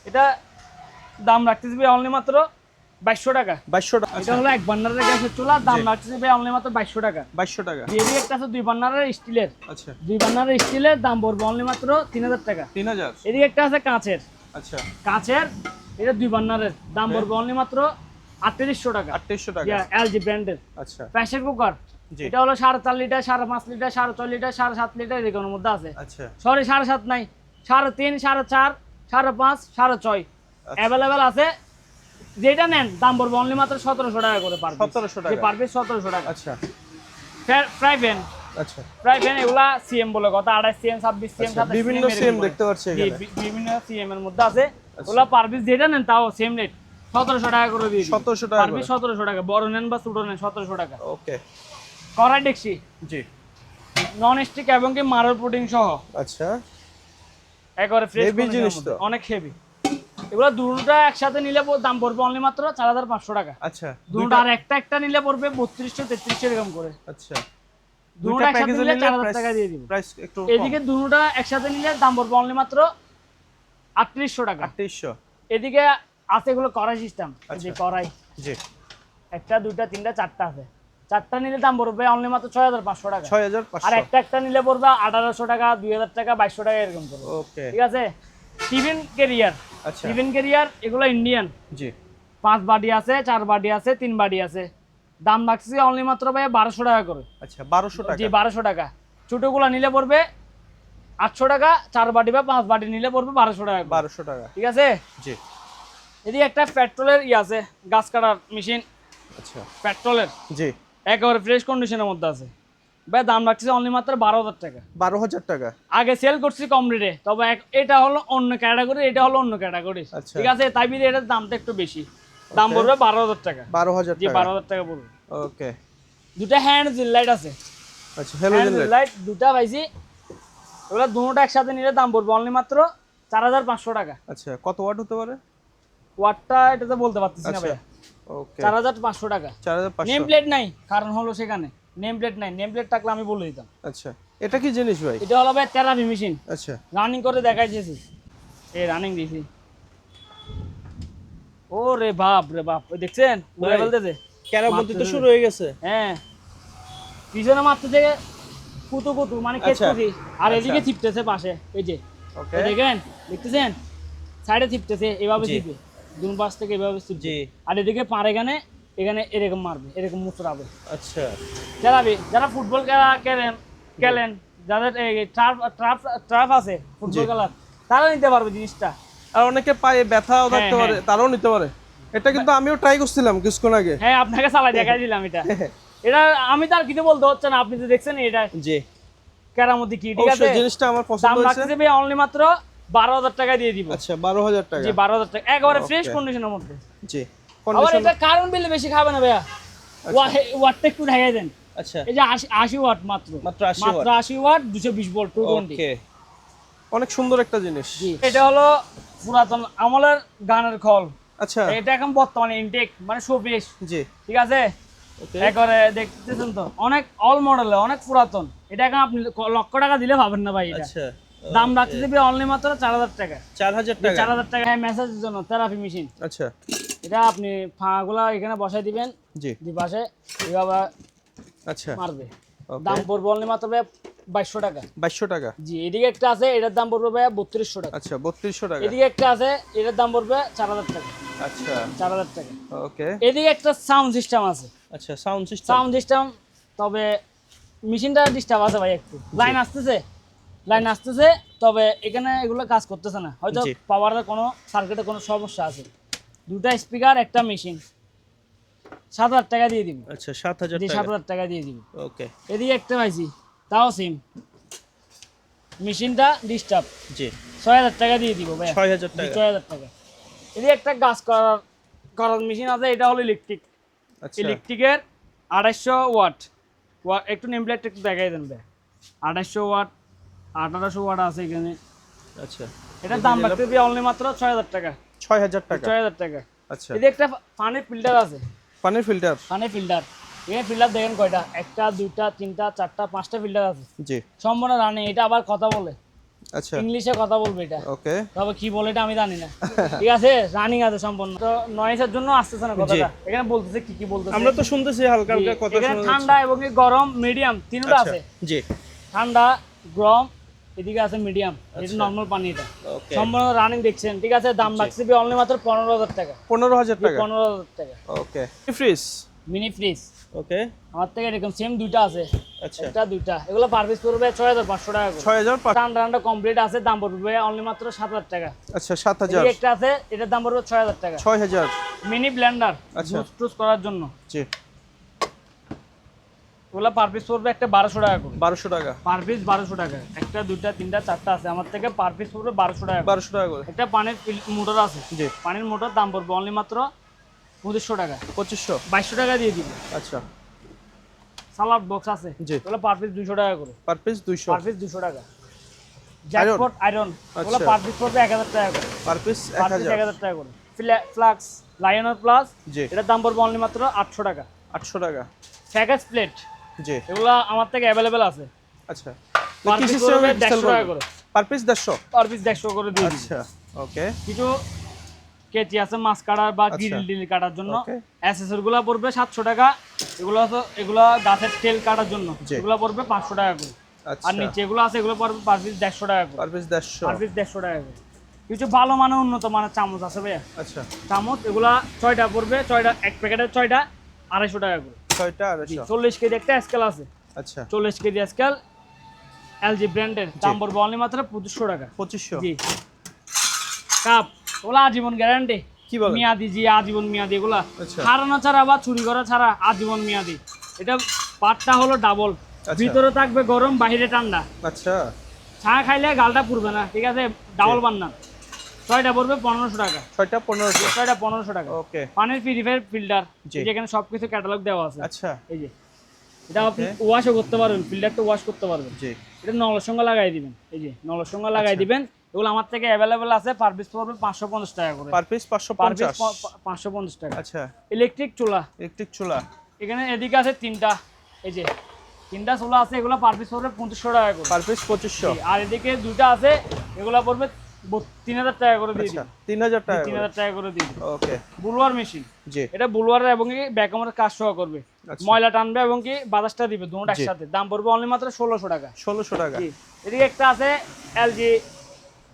এটা দাম রাখতেছি অনলি মাত্র 2200 টাকা। 2200 টাকা। এটা আচ্ছা, হলো এক বার্নারের গ্যাসের চুলা, দাম জি। রাখতেছি অনলি মাত্র 2200 টাকা। 2200 টাকা। এদিকে একটা আছে দুই বার্নারের স্টিলের, আচ্ছা, দাম পড়বে অনলি মাত্র 3000 টাকা। 3000। এদিকে একটা আছে কাঁচের, আচ্ছা, এটা দুই বার্নারের, দাম হ্যাঁ। পড়বে অনলি মাত্র 3800 টাকা। 3800 টাকা। এলজি ব্র্যান্ডের। আচ্ছা, প্রেসার কুকার, জি। এটা হলো 4.5 লিটার, 5.5 লিটার, 4.5 লিটার, 7.5 লিটার, এরকমের মধ্যে আছে। আচ্ছা, সরি, 7.5 নাই, 3.5, 4.5, 5.5, 6.5 অ্যাভেলেবেল আছে। যেটা নেন দাম পড়বে অনলি মাত্র 1700 টাকা করে পারবে। 1700 টাকা। পারবে 1700 টাকা। আচ্ছা, ফ্রাই প্যান, আচ্ছা, এগুলা সিএম বলে কথা, 28 সিএম, 26 সিএম, আচ্ছা, বিভিন্ন সিএম দেখতে পাচ্ছি এখানে। বিভিন্ন সিএম এর মধ্যে আছে। ওগুলা পারবে যেটা নেন তাও সেম রেট, 1700 টাকা করে দিয়ে 1700 টাকা পারবে। করে। 1700 টাকা, বড় নেন বা ছোট নেন 1700 টাকা। ওকে, কড়াই ডেকচি, জি। নন স্টিক এবং কি মার্বেল পুডিং সহ, আচ্ছা, একবারে ফ্রেশ Heavy জিনিস তো। অনেক হেভি। এগুলো দুটোটা একসাথে নিলে দাম পড়বে অনলি মাত্র 4500 টাকা। আচ্ছা, দুটো আর একটা নিলে পড়বে 3200 3300 এরকম করে। আচ্ছা। দুটো একসাথে নিলে 4000 টাকা দিয়ে দিব। প্রাইস একটু এদিকে দুটোটা একসাথে নিলে দাম পড়বে অনলি মাত্র 3800 টাকা। 3800। এদিকে আছে এগুলো কড়াই সিস্টেম, এই যে আচ্ছা। কড়াই, জি। একটা দুইটা তিনটা চারটা আছে। চারটা নিলে দাম পড়বে অনলি মাত্র 6500 টাকা। 6500। আর একটা নিলে পড়বে 1800 টাকা, 2000 টাকা, 2200 টাকা এরকম পড়বে। ওকে, ঠিক আছে? টিফিন ক্যারিয়ার, আচ্ছা, এগুলো ইন্ডিয়ান, জি। 5 বাটি আছে, 4 বাটি আছে, 3 বাটি আছে। দাম রাখছি অনলি মাত্র ভাই 1200 টাকা করে। আচ্ছা, 1200 টাকা। জি, 1200 টাকা। ছোটগুলো নিলে পড়বে 800 টাকা, 4 বাটি বা 5 বাটি নিলে পড়বে 1200 টাকা করে। 1200 টাকা। ঠিক আছে? জি। এদিকে একটা পেট্রোলের আছে, গাছ কাটার মেশিন, আচ্ছা, পেট্রোলের, জি। একেবারে ফ্রেশ কন্ডিশনের মধ্যে আছে। ভাই দাম রাখছি অনলি মাত্র 12000 টাকা। 12000 টাকা। আগে সেল করছি কম রেটে, তবে এটা হলো অন্য ক্যাটাগরি, এটা হলো অন্য ক্যাটাগরি। আচ্ছা। ঠিক আছে? তাই বিধে এটার দামটা একটু বেশি, দাম পড়বে 12000 টাকা। 12000 জি, টাকা। 12000 টাকা পড়বে। ওকে, দুটা হ্যান্ড জিল লাইট আছে, আচ্ছা, হ্যালোজেন লাইট। লাইট দুটা পাইছি। ওগুলা দুটোটা একসাথে নিলে দাম পড়বে অনলি মাত্র 4500 টাকা। আচ্ছা, কত ওয়াট হতে পারে? ওয়াটটা এটা তো বলতে পারতেছি না আচ্ছা, ভাইয়া। ওকে, 4500 টাকা। 4500। নেম প্লেট নাই, কারণ হলো সেখানে নেম প্লেট নাই। নেম প্লেট থাকলে আমি বলে দিতাম। আচ্ছা, এটা কি জিনিস ভাই? এটা হলো ভাই থেরাপি মেশিন, আচ্ছা, রানিং করে দেখাইতেছি। এই রানিং দিছি। ও রে বাপ রে বাপ, ওই দেখছেন উড়ে ভাই, ফেলতেছে। কেরামতি তো শুরু হয়ে গেছে। হ্যাঁ, পিছনে মারতে থেকে কুতু কুতু মানে আচ্ছা, কেটকুটি, আর আচ্ছা। এদিকে চিপতেছে পাশে, এই যে ওকে, এই দেখেন, দেখতেছেন সাইডে চিপতেছে, এভাবে জি। চিপে দুন পাশ থেকে এভাবে চিপবে। জি। আর এদিকে পার এখানে এরকম মারবে, এরকম মুচড়াবে। আচ্ছা, যারা ফুটবল খেলেন, যাদের ট্রাফ আছে ফুটবল জি। খেলার, তারা নিতে পারবে জিনিসটা। আর অনেকে পায়ে ব্যথাও থাকতে হ্যাঁ, পারে, তারাও নিতে পারে। এটা কিন্তু আমিও ট্রাই করছিলাম কিছুক্ষণ আগে। হ্যাঁ, আপনাকে চালাই দেখাই দিলাম এটা। এটা আমি তো আর কিছু বলতে হচ্ছে না, আপনি তো দেখছেন এটা জি, কেরামতি কি। ঠিক আছে? অবশ্যই জিনিসটা আমার পছন্দ দাম হয়েছে। রাখতেছে ভাই অনলি মাত্র 12000 টাকা দিয়ে দিব। আচ্ছা, 12000 টাকা। জি, 12000 টাকা, একেবারে ফ্রেশ Okay. কন্ডিশনের মধ্যে। জি, আবার কন্ডিশন। এটা কারণ বিল বেশি খাবে না ভাইয়া, ওয়াটটা একটু দেখাই দেন। আচ্ছা, এই যে 80 ওয়াট মাত্র, মাত্র 80 ওয়াট। 80 watt, 220 volt, 220। ওকে, অনেক সুন্দর একটা জিনিস। জি, এটা হলো পুরাতন আমলের গানের খল। আচ্ছা, এটা এখন বর্তমানে ইনটেক মানে শোপিস। জি, ঠিক আছে? ওকে, একবারে দেখতেছেন তো, অনেক অল মডেল, অনেক পুরাতন। এটা এখন আপনি লক্ষ টাকা দিলে পাবেন না ভাই। এটা আচ্ছা, দাম রাখতে দিবে অনলি মাত্র 4000 টাকা। 4000 টাকা। 4000 টাকা মেসেজের জন্য থেরাপি মেশিন। আচ্ছা, এটা আপনি ফাগুলা এখানে বসাই দিবেন, জি, দুই পাশে এভাবে আচ্ছা, মারবে। ওকে, দাম পড়বে অনলি মাত্র 2200 টাকা। 2200 টাকা। জি, এদিকে একটা আছে, এটার দাম পড়বে 3200 টাকা। আচ্ছা, 3200 টাকা। এদিকে একটা আছে, এটার দাম পড়বে 4000 টাকা। আচ্ছা, 4000 টাকা। ওকে, এদিকে একটা সাউন্ড সিস্টেম আছে। আচ্ছা, সাউন্ড সিস্টেম। সাউন্ড সিস্টেম, তবে মেশিনটা ডিস্টার্ব আছে ভাই একটু। লাইন আসতেছে, তবে এখানে এগুলো কাজ করতেছে না, হয়তো জি। পাওয়ারের কোনো সার্কিটে কোনো সমস্যা আছে। দুটা স্পিকার, একটা মেশিন, 7000 টাকা দিয়ে দিব। আচ্ছা, 7000 জি, টাকা। 7000 টাকা দিয়ে দিব। ওকে, এদিকে একটা পাইছি, তাও সিম, মেশিনটা ডিস্টার্ব, জি, 6000 টাকা দিয়ে দিব ভাই। 6000 টাকা। 6000 টাকা। এদিকে একটা গাছ করার মেশিন আছে, এটা হলো ইলেকট্রিক। আচ্ছা, ইলেকট্রিকের 250 ওয়াট। একটু নেম প্লেটটা একটু দেখাই দেন ভাই। 250 ওয়াট, 1800 ওয়াট আছে এখানে। আচ্ছা, এটার দাম রাখতে দিয়ে অনলি মাত্র 6000 টাকা। 6000 টাকা। 6000 টাকা। আচ্ছা, এদিকে একটা পানির ফিল্টার আছে। পানির ফিল্টার। পানির ফিল্টার, এখানে ফিল্টার দেখেন কয়টা, একটা, দুইটা, তিনটা, চারটা, পাঁচটা ফিল্টার আছে। জি, সম্পূর্ণ রানিং। এটা আবার কথা বলে, আচ্ছা, ইংলিশে কথা বলবে এটা, ওকে, তবে কি বলে এটা আমি জানি না। ঠিক আছে, রানিং আছে সম্পূর্ণ। তো নয়েজের জন্য আসতেছে না কথাটা, এখানে বলতেছে কি বলতেছে। আমরা তো শুনতেছি হালকা হালকা কথা এখানে শোনা ঠান্ডা এবং কি গরম মিডিয়াম তিনটা যাচ্ছে। আছে। জি, ঠান্ডা, গরম, এদিকে আছে মিডিয়াম। এটা আচ্ছা। নরমাল পানি, এটা ওকে, সম্পূর্ণ রানিং দেখছেন। ঠিক আছে, দাম রাখছি অনলি মাত্র 15000 টাকা। 15000 টাকা। 15000 টাকা। ওকে, ফ্রিজ। মিনি ফ্রিজ ওকে, আমার থেকে এরকম সেম দুইটা আছে, আচ্ছা, একটা দুইটা। এগুলো পার পিস পড়বে 6500 টাকা করে। 6500। ঠান্ডা কমপ্লিট আছে, দাম পড়বে অনলি মাত্র 7000 টাকা। আচ্ছা, এদিকে 7000। একটা আছে, এটার দাম পড়বে 6000 টাকা। 6000। মিনি ব্লেন্ডার, আচ্ছা। জুস টুস করার জন্য। জি, ওগুলো পার পিস পড়বে একটা 1200 টাকা করে। 1200 টাকা। পার পিস 1200 টাকা। একটা, দুইটা, তিনটা, চারটা আছে আমার থেকে, পার পিস পড়বে 1200 টাকা করে। 1200 টাকা করে। একটা পানির মোটর আছে। জি, পানির মোটর দাম পড়বে অনলি মাত্র 2500 টাকা। 2500। 2200 টাকা দিয়ে দিব। আচ্ছা, সালাড বক্স আছে, জি। ওগুলো পার পিস 200 টাকা করে। Per piece 200। পার পিস 200 টাকা। জ্যাকপট আয়রন, ওগুলো আচ্ছা। পার পিস পড়বে 1000 টাকা করে। Per piece per piece 1000। 1000 টাকা করে। ফ্লাক্স লায়নার প্লাস, জি, এটার দাম পড়বে অনলি মাত্র 800 টাকা। 800 টাকা। প্যাকেজ প্লেট, জি, এগুলো আমার থেকে অ্যাভেলেবেল আছে। আচ্ছা, পার কি পিস সিস্টেমে পড়বে ইনস্টল 150 টাকা করবেন? করে। Per piece 150। পার পিস 150 করে দিয়ে দিই। আচ্ছা, ওকে, কিছু কেচি আছে মাছ কাটার বা আচ্ছা। গ্রিল কাটার জন্য। ওকে, অ্যাসেসর গুলো পড়বে 700 টাকা। এগুলো গাছের তেল কাটার জন্য, জি। এগুলো পড়বে 500 টাকা করে। আচ্ছা, আর নিচে এগুলো আছে, এগুলো পড়বে পার পিস 150 টাকা করে। Per piece 150। পার পিস 150 টাকা করে। কিছু ভালো মানের উন্নত মানের চামচ আছে ভাইয়া। আচ্ছা, চামচ এগুলা 6টা পড়বে, 6টা এক প্যাকেটের 6টা 250 টাকা করে। 6টা 250। 40 কেজি একটা স্কেল আছে, আচ্ছা, 40 কেজি স্কেল এলজি ব্র্যান্ডের, দাম পড়বে অনলি মাত্র 2500 টাকা। 2500। জি। কাপ, ওগুলা আজীবন গ্যারান্টি। কি বলেন? মেয়াদি, জি, আজীবন মেয়াদি। এগুলা আচ্ছা। হারানো ছাড়া বা চুরি করা ছাড়া আজীবন মেয়াদি। এটা পাটটা হলো ডাবল, আচ্ছা। ভিতরে থাকবে গরম, বাইরে ঠান্ডা। আচ্ছা, চা খাইলে গালটা পুড়বে না। ঠিক আছে, ডাবল বান্নান। 6টা পড়বে 1500 টাকা। 6টা 1500। 6টা 1500 টাকা। ওকে, পানির পিউরিফায়ার ফিল্টার, জি। যেখানে সবকিছু ক্যাটালগ দেওয়া আছে। আচ্ছা, এই যে এটা আপনি ওয়াশও করতে পারবেন, ফিল্টারটা ওয়াশ করতে পারবেন। জি, এটা নলের সঙ্গে লাগাই দিবেন। এই যে নলের সঙ্গে লাগাই আচ্ছা। দিবেন। এগুলো আমার থেকে অ্যাভেলেবেল আছে, পার পিস পড়বে 550 টাকা করে। Per piece per piece 550। 550 টাকা। আচ্ছা, ইলেকট্রিক চুলা, ইলেকট্রিক চুলা। এখানে এদিকে আছে 3টা, এই যে 3টা চুলা আছে, এগুলো পার পিস পড়বে 2500 টাকা করে। Per piece 2500। আর এদিকে 2টা আছে, এগুলো পড়বে 3000 টাকা করে দিয়ে আচ্ছা, দিন। 3000 টাকা। 3000 টাকা করে দিয়ে দিন। ওকে, বুলওয়ার মেশিন, জি, এটা বুলওয়ার এবং কি ব্যাকআমের কাজ সহ করবে। আচ্ছা। ময়লা টানবে এবং কি বাতাসটা দিবে দুটোটা জি। একসাথে। দাম পড়বে অনলি মাত্র 1600 টাকা। 1600 টাকা। জি। এদিকে একটা আছে এলজি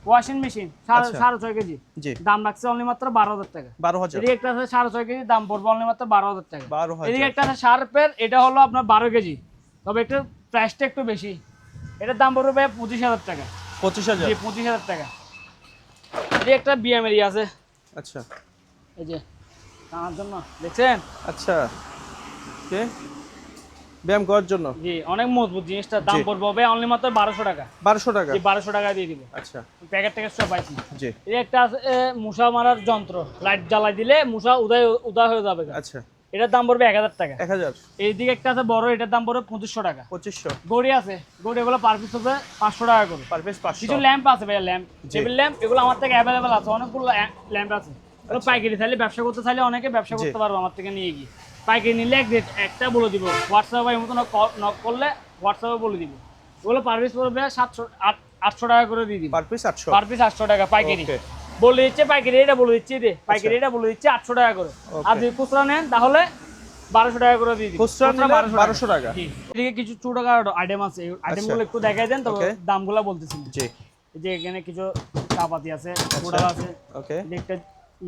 ওয়াশিং মেশিন, আচ্ছা। 6.5 কেজি, জি, দাম রাখছে অনলি মাত্র 12000 টাকা। 12000। এদিকে একটা আছে 6.5 কেজি, দাম পড়বে অনলি মাত্র 12000 টাকা। 12000। এদিকে একটা আছে শার্পের, এটা হলো আপনার 12 কেজি, তবে একটু প্রাইসটা একটু বেশি। এটার দাম পড়বে 25000 টাকা। 25000। জি, 25000 টাকা। এদিকে একটা বিএমএরি আছে, আচ্ছা, এই যে টানার জন্য, দেখছেন? আচ্ছা, ওকে, ব্যায়াম করার জন্য। জি, অনেক মজবুত জিনিসটা। দাম জি। পড়বে অনলি মাত্র 1200 টাকা। 1200 টাকা। জি, 1200 টাকা দিয়ে দিব। আচ্ছা, প্যাকেট ট্যাকেট সব পাইছি। জি, এই একটা আছে মশা মারার যন্ত্র, লাইট জ্বালাই দিলে মশা উদয় হয়ে যাবে। আচ্ছা, এটার দাম পড়বে 1000 টাকা। 1000। এইদিকে একটা আছে বড়, এটার দাম পড়বে 2500 টাকা। 2500। গড়ি আছে, গড়ি এগুলো পার পিস হবে 500 টাকা করে। Per piece 500। কিছু ল্যাম্প আছে ভাইয়া, ল্যাম্প, জি। টেবিল ল্যাম্প, এগুলো আমার থেকে অ্যাভেলেবেল আছে। অনেকগুলো ল্যাম্প আছে, এগুলো পাইকারি চাইলে, ব্যবসা করতে চাইলে অনেকে ব্যবসা জি। করতে পারবো আমার থেকে নিয়ে গিয়ে। পাইকারি নিলে এক রেট একটা বলে দিব, হোয়াটসঅ্যাপে এই মতো নক করলে হোয়াটসঅ্যাপে বলে দিব। এগুলো পার পিস পড়বে 800 টাকা করে দিয়ে দিব। পার পিস 800, পার পিস 800 টাকা পাইকারি। ওকে বলে দিচ্ছে পাইকারি, এটা বলে দিচ্ছি রে, পাইকারি এটা বলে দিচ্ছি 800 টাকা করে। আর যদি খুচরা নেন তাহলে 1200 টাকা করে দিয়ে দিব। খুচরা নিলে 1200 টাকা। জি, এদিকে কিছু ছোটখাটো আইটেম আছে, এই আইটেমগুলো একটু দেখাই দেন, তবে দামগুলো বলতেছি না। জি, এই যে এখানে কিছু চাপাতি আছে, প্রোডাক্ট আছে, ওকে এই যে একটা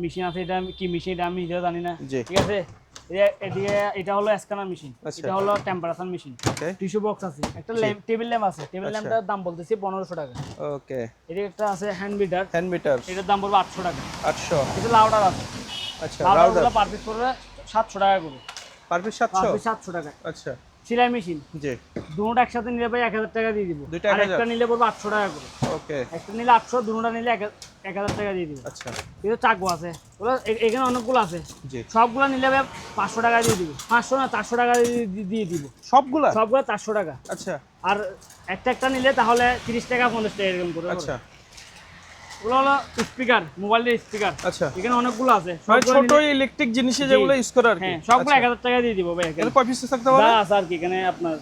মেশিন আছে, এটা কি মেশিন এটা আমি নিজেও জানি না, জি। ঠিক আছে। এদিকে এটা হলো স্ক্যানার মেশিন, এটা হলো টেম্পারেচার মেশিন, ওকে টিস্যু বক্স আছে, একটা টেবিল ল্যাম্প আছে, টেবিল ল্যাম্পটার দাম বলতেছি 1500 টাকা। ওকে এদিকে একটা আছে হ্যান্ড মিটার, হ্যান্ড মিটার এটার দাম পড়বে 800 টাকা। 800, এটা লাউডার আছে, আচ্ছা লাউডারগুলো পার পিস পড়বে 700 টাকা করে। পার পিস পার 700, পিস 700 টাকা। আচ্ছা সেলাই মেশিন জি, দুটোটা একসাথে নিলে ভাই 1000 টাকা দিয়ে দিব। দুইটা আর 1000? একটা নিলে পড়বে 800 টাকা করে। ওকে একটা নিলে 800, দুটোটা নিলে 1000 টাকা দিয়ে দিব। আচ্ছা কিন্তু চাকু আছে, ওগুলো এখানে অনেকগুলো আছে, জি, সবগুলো নিলে ভাই 500 টাকা দিয়ে দিব। 500 না 400 টাকা দিয়ে দিব, সবগুলা সবগুলো 400 টাকা। আচ্ছা আর একটা নিলে তাহলে 30 টাকা 50 টাকা এরকম করে। আচ্ছা ওগুলো হলো স্পিকার, মোবাইলের স্পিকার, আচ্ছা, এখানে অনেকগুলো আছে, মানে সবগুলো ছোট ইলেকট্রিক জিনিসে যেগুলো ইউজ করে আর কি। হ্যাঁ সবগুলো 1000 টাকা দিয়ে দিব ভাই। এর কয় পিস থাকতে পারে? যা আছে আর কি এখানে আপনার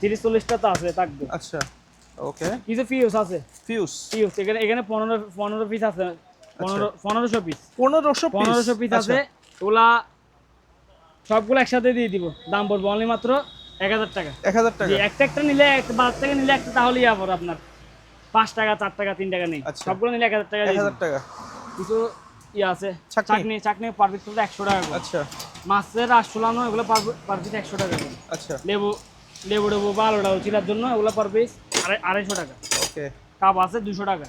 30-40টা তো আছে, থাকবে। আচ্ছা ওকে, কিছু ফিউজ আছে, ফিউজ এখানে 15 পিস আছে, 1500 পিস, 1500 পিস আছে। ওগুলা সবগুলো একসাথে দিয়ে দিব, দাম পড়বে অনলি মাত্র 1000 টাকা। 1000 টাকা, জি, একটা নিলে বাজার থেকে নিলে একটা তাহলে ইয়া পড়ে আপনার 5 টাকা 4 টাকা 3 টাকা নেই, আচ্ছা। সবগুলো নিলে 1000 টাকা দিয়ে 1000 দিব। টাকা, কিছু ইয়া আছে চাটনি? চাটনি পার পিস পড়বে 100 টাকা করে। আচ্ছা মাছের আঁশলানো এগুলো পার পিস 100 টাকা করে। আচ্ছা লেবু বা আলুটা চিলার জন্য এগুলো পার পিস 250 টাকা। ওকে, কাপ আছে 200 টাকা।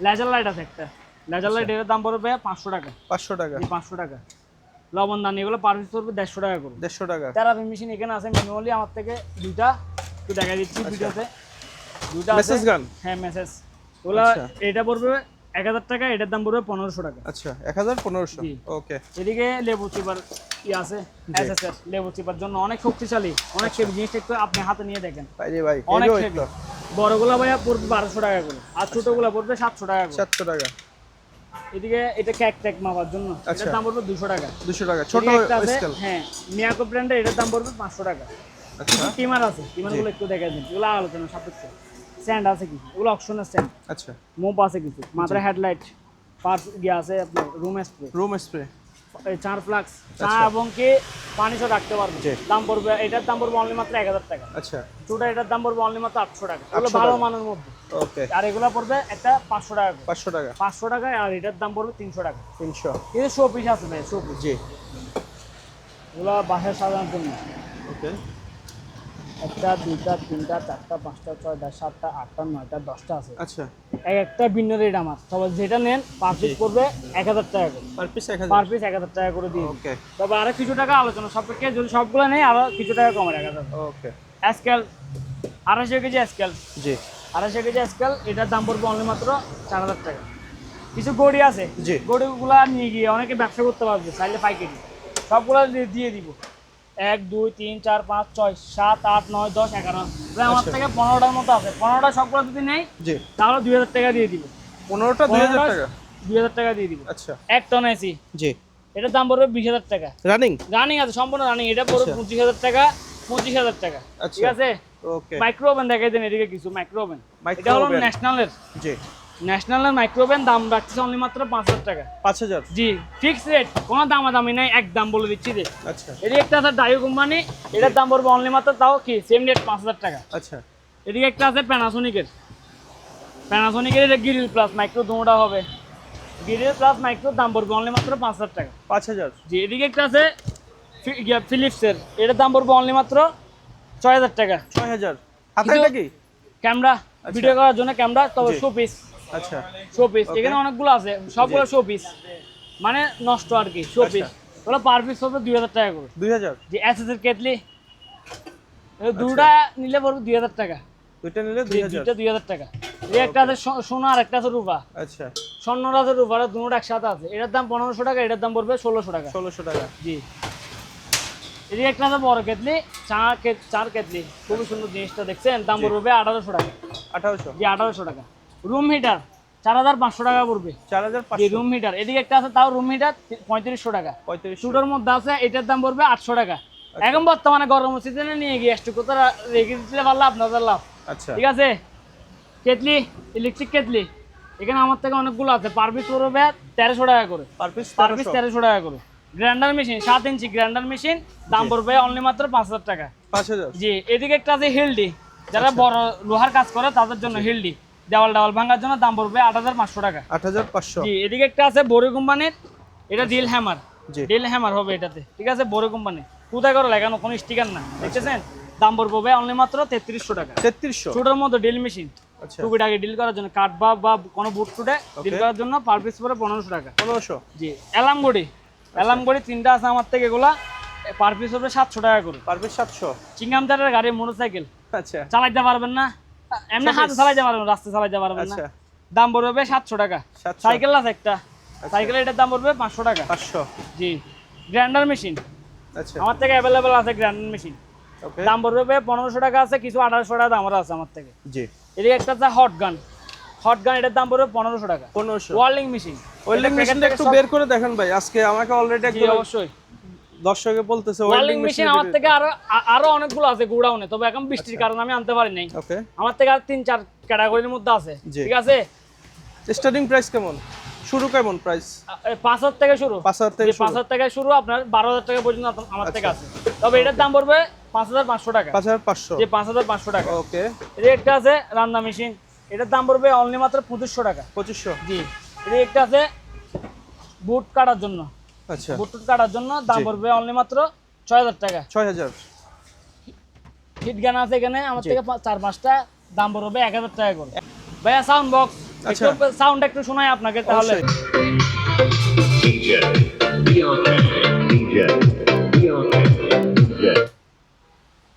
লেজার লাইট আছে একটা, লেজার লাইট এর দাম পড়বে 500 টাকা। 500 টাকা, 500 টাকা। লবণদানি এগুলো পার পিস পড়বে 150 টাকা করে। 150 টাকা, থেরাপি মেশিন এখানে আছে ম্যানুয়ালি আমার থেকে দুইটা, একটু দেখা দিচ্ছি ভিডিওতে, দুইটা আছে। মেসেজ গান? হ্যাঁ মেসেজ। ওগুলো এটা পড়বে 1000 টাকা, এটার দাম পড়বে 1500 টাকা। আচ্ছা 1500, জি। ওকে এদিকে লেবু চিপার আছে, এসএসএস লেবু চিপার জন্য অনেক শক্তিশালী, অনেক হেভি। জিনিসটা একটু আপনি হাতে নিয়ে দেখেন, ভাই রে ভাই অনেক এরও হেভি। তো বড়গুলা ভাইয়া পড়বে 1200 টাকা করে, আর ছোটগুলা পড়বে 700 টাকা করে। 700 টাকা, এদিকে এটা ক্যাক মাপার জন্য, এটার দাম পড়বে 200 টাকা। 200 টাকা ছোট এদিকে একটা আছে, স্কেল, হ্যাঁ মিয়াকো ব্র্যান্ডের, এটার দাম পড়বে 500 টাকা। আচ্ছা টিমার আছে, টিমারগুলো একটু দেখা দিন, এগুলো আলোচনা সাপেক্ষে। স্ট্যান্ড আছে কিছু, এগুলো অপশনাল স্ট্যান্ড। আচ্ছা, মোপ আছে কিছু, মাত্রা হেডলাইট, পার্স গিয়ে আছে আপনার রুম স্প্রে, চার ফ্লাক্স, চা এবং কি পানি সহ রাখতে পারবে। দাম পড়বে, এটার দাম পড়বে অনলি মাত্র 1000 টাকা। আচ্ছা ছোটা এটার দাম পড়বে অনলি মাত্র 800 টাকা। এগুলো ভালো মানের মধ্যে। ওকে, আর এগুলো পড়বে একটা 500 টাকা করে। 500 টাকা, 500 টাকা। আর এটার দাম পড়বে 300 টাকা। 300, কিন্তু শো পিস আছে ভাই, শো পিস। জি এগুলো বাসায় সাজানোর জন্য। ওকে, একটা, দুইটা, তিনটা, চারটা, পাঁচটা, ছয়টা, সাতটা, আটটা, নয়টা, 10টা আছে। আচ্ছা একটা ভিন্ন রেট আমার, তবে যেটা নেন পার পিস পড়বে 1000 টাকা করে। পার পিস 1000, পার পিস 1000 টাকা করে দিয়ে দিই। ওকে তবে আরো কিছু টাকা আলোচনা সাপেক্ষে, যদি সবগুলো নেই আরো কিছু টাকা কমে রাখা যাবে। ওকে, স্কেল 250 কেজি স্কেল, জি 250 কেজি স্কেল, এটার দাম পড়বে অনলি মাত্র 4000 টাকা। কিছু গড়ি আছে, জি। গড়িগুলা নিয়ে গিয়ে অনেকে ব্যবসা করতে পারবে চাইলে পাইকারি, সবগুলা দিয়ে দিব। 1 2 3 4 5 6 7 8 9 10 11, আমার থেকে 15টার মতো আছে। 15টা সবগুলো যদি নেই জি, তাহলে 2000 টাকা দিয়ে দিব। 15টা 2000 টাকা, 2000 টাকা দিয়ে দিব। আচ্ছা 1 টন এসি, জি, এটার দাম পড়বে 20000 টাকা। রানিং রানিং আছে, সম্পূর্ণ রানিং। এটা পড়বে 25000 টাকা, 25000 টাকা। আচ্ছা। ঠিক আছে। ওকে, মাইক্রো ওভেন দেখাই দেন এদিকে কিছু মাইক্রো ওভেন। Micro এটা হলো oven। ন্যাশনালের, জি মাইক্রো ওভেন, দাম রাখছে অনলি মাত্র 5000 টাকা। 5000, জি ফিক্স রেট, কোনো দামাদামি নাই, এক দাম বলে দিচ্ছি রে। আচ্ছা এদিকে একটা আছে ডাইও কোম্পানি, এটার দাম পড়বে অনলি মাত্র তাও কি সেম রেট 5000 টাকা। আচ্ছা এদিকে একটা আছে প্যানাসোনিকের, এটা গ্রিল প্লাস মাইক্রো দুটোটা হবে। গ্রিল প্লাস মাইক্রো দাম পড়বে অনলি মাত্র 5000 টাকা। 5000, জি এদিকে একটা আছে ফিলিপসের, এটার দাম পড়বে অনলি মাত্র 6000 টাকা। 6000, হাতে এটা কি ক্যামেরা, ভিডিও করার জন্য ক্যামেরা, তবে জি। শো পিস, আচ্ছা শো পিস। এখানে অনেকগুলো আছে, সবগুলো শো পিস, মানে নষ্ট আর কি, শো পিস। ওগুলো পার পিস পড়বে 2000 টাকা করে। 2000, যে এসএস এর কেটলি, দুটা নিলে পড়বে 2000 টাকা। দুইটা নিলে 2000, দুইটা 2000 টাকা। এই একটা আছে সোনা আর একটা আছে রূপা। আচ্ছা স্বর্ণর আছে রূপার, দুটো একসাথে আছে। এটার দাম 1500 টাকা, এটার দাম পড়বে 1600 টাকা। 1600 টাকা, জি এদিকে একটা আছে বড় কেটলি, চার কেটলি, খুবই সুন্দর জিনিসটা দেখছেন, দাম পড়বে 1800 টাকা। 1800, জি 1800 টাকা। রুম হিটার 4500 টাকা পড়বে। 4500, রুম হিটার। এদিকে একটা আছে তাও রুম হিটার 3500 টাকা। 3500, দুটোর মধ্যে আছে, এটার দাম পড়বে 800 টাকা। এখন বর্তমানে গরম সিজনে নিয়ে গিয়ে একটু কোথাও রেখে দিতে পারলে আপনাদের লাভ। আচ্ছা ঠিক আছে। কেটলি, ইলেকট্রিক কেটলি এখানে আমার থেকে অনেকগুলো আছে। পার পিস পড়বে 1300 টাকা করে। পার পিস পার পিস 1300 টাকা করে। Grinder machine 7 inch grinder machine, দাম পড়বে অনলি মাত্র 5000 টাকা। 5000। জি, এদিকে একটা আছে হিলডি, যারা বড় লোহার কাজ করে তাদের জন্য হিলডি, দেওয়াল ভাঙার জন্য দাম পড়বে 8500 টাকা। 8500। জি, এদিকে একটা আছে বোরে কোম্পানির, এটা ডিল হ্যামার। জি। ডিল হ্যামার হবে এটাতে, ঠিক আছে, বোরে কোম্পানি, কোথায় করে লাগানো, কোনো স্টিকার না, দেখতেছেন, দাম পড়বে অনলি মাত্র 3300 টাকা। 3300। ছোটোর মধ্যে ডিল মেশিন, আচ্ছা। টুপিটাকে ডিল করার জন্য, কাঠ বা কোনো বুট টুটে ডিল করার জন্য পার পিস পড়ে 1500 টাকা। 1500। জি, অ্যালামগড়ি তিনটা আছে আমার থেকে, এগুলা পার পিস হবে 700 টাকা করে। Per piece 700। চিংগাম চারের গাড়ি, মোটরসাইকেল আচ্ছা। চালাইতে পারবেন না, এমনি হাতে চালাইতে পারবেন, রাস্তায় চালাইতে পারবেন না, আচ্ছা। দাম পড়বে 700 টাকা। 700। সাইকেল আছে একটা, সাইকেলের এটার দাম পড়বে 500 টাকা। 500। জি, গ্রাইন্ডার মেশিন আচ্ছা। আমার থেকে অ্যাভেলেবেল আছে, গ্রাইন্ডার মেশিন ওকে। দাম পড়বে 1500 টাকা আছে, কিছু 1800 টাকা দাম আছে আমার থেকে। জি। এদিকে একটা আছে হট গান, এটার দাম পড়বে 1500 টাকা। 1500। ওয়ার্লিং মেশিন, ওয়েল্ডিং মেশিনটা একটু বের করে দেখেন ভাই, আজকে আমাকে অলরেডি জি একদম অবশ্যই দর্শকে বলতেছে ওয়েল্ডিং মেশিন আমার থেকে আরো অনেকগুলো আছে গোডাউনে, তবে এখন বৃষ্টির কারণে আমি আনতে পারি নাই। ওকে। আমার থেকে আর 3-4 ক্যাটাগরির মধ্যে আছে, জি। ঠিক আছে। স্টার্টিং প্রাইস কেমন, শুরু কেমন প্রাইস? 5000 থেকে শুরু। 5000 থেকে শুরু। 5000 থেকে শুরু, আপনার 12000 টাকা পর্যন্ত আমার থেকে আছে, তবে এটার দাম পড়বে 5500 টাকা। 5500। যে 5500 টাকা। ওকে। এই একটা আছে রান্না মেশিন, এটার দাম পড়বে অনলি মাত্র 2500 টাকা। 2500। জি, এই একটা আছে বুট কাটার জন্য, আচ্ছা। বুট কাটার জন্য দাম জি। পড়বে অনলি মাত্র 6000 টাকা। 6000। হিট গান আছে এখানে আমার থেকে 4-5টা, দাম পড়বে 1000 টাকা করে। ভাইয়া সাউন্ড বক্স, আচ্ছা। একটু সাউন্ড একটু শোনাই আপনাকে তাহলে। DJ, Beyond DJ, Beyond DJ.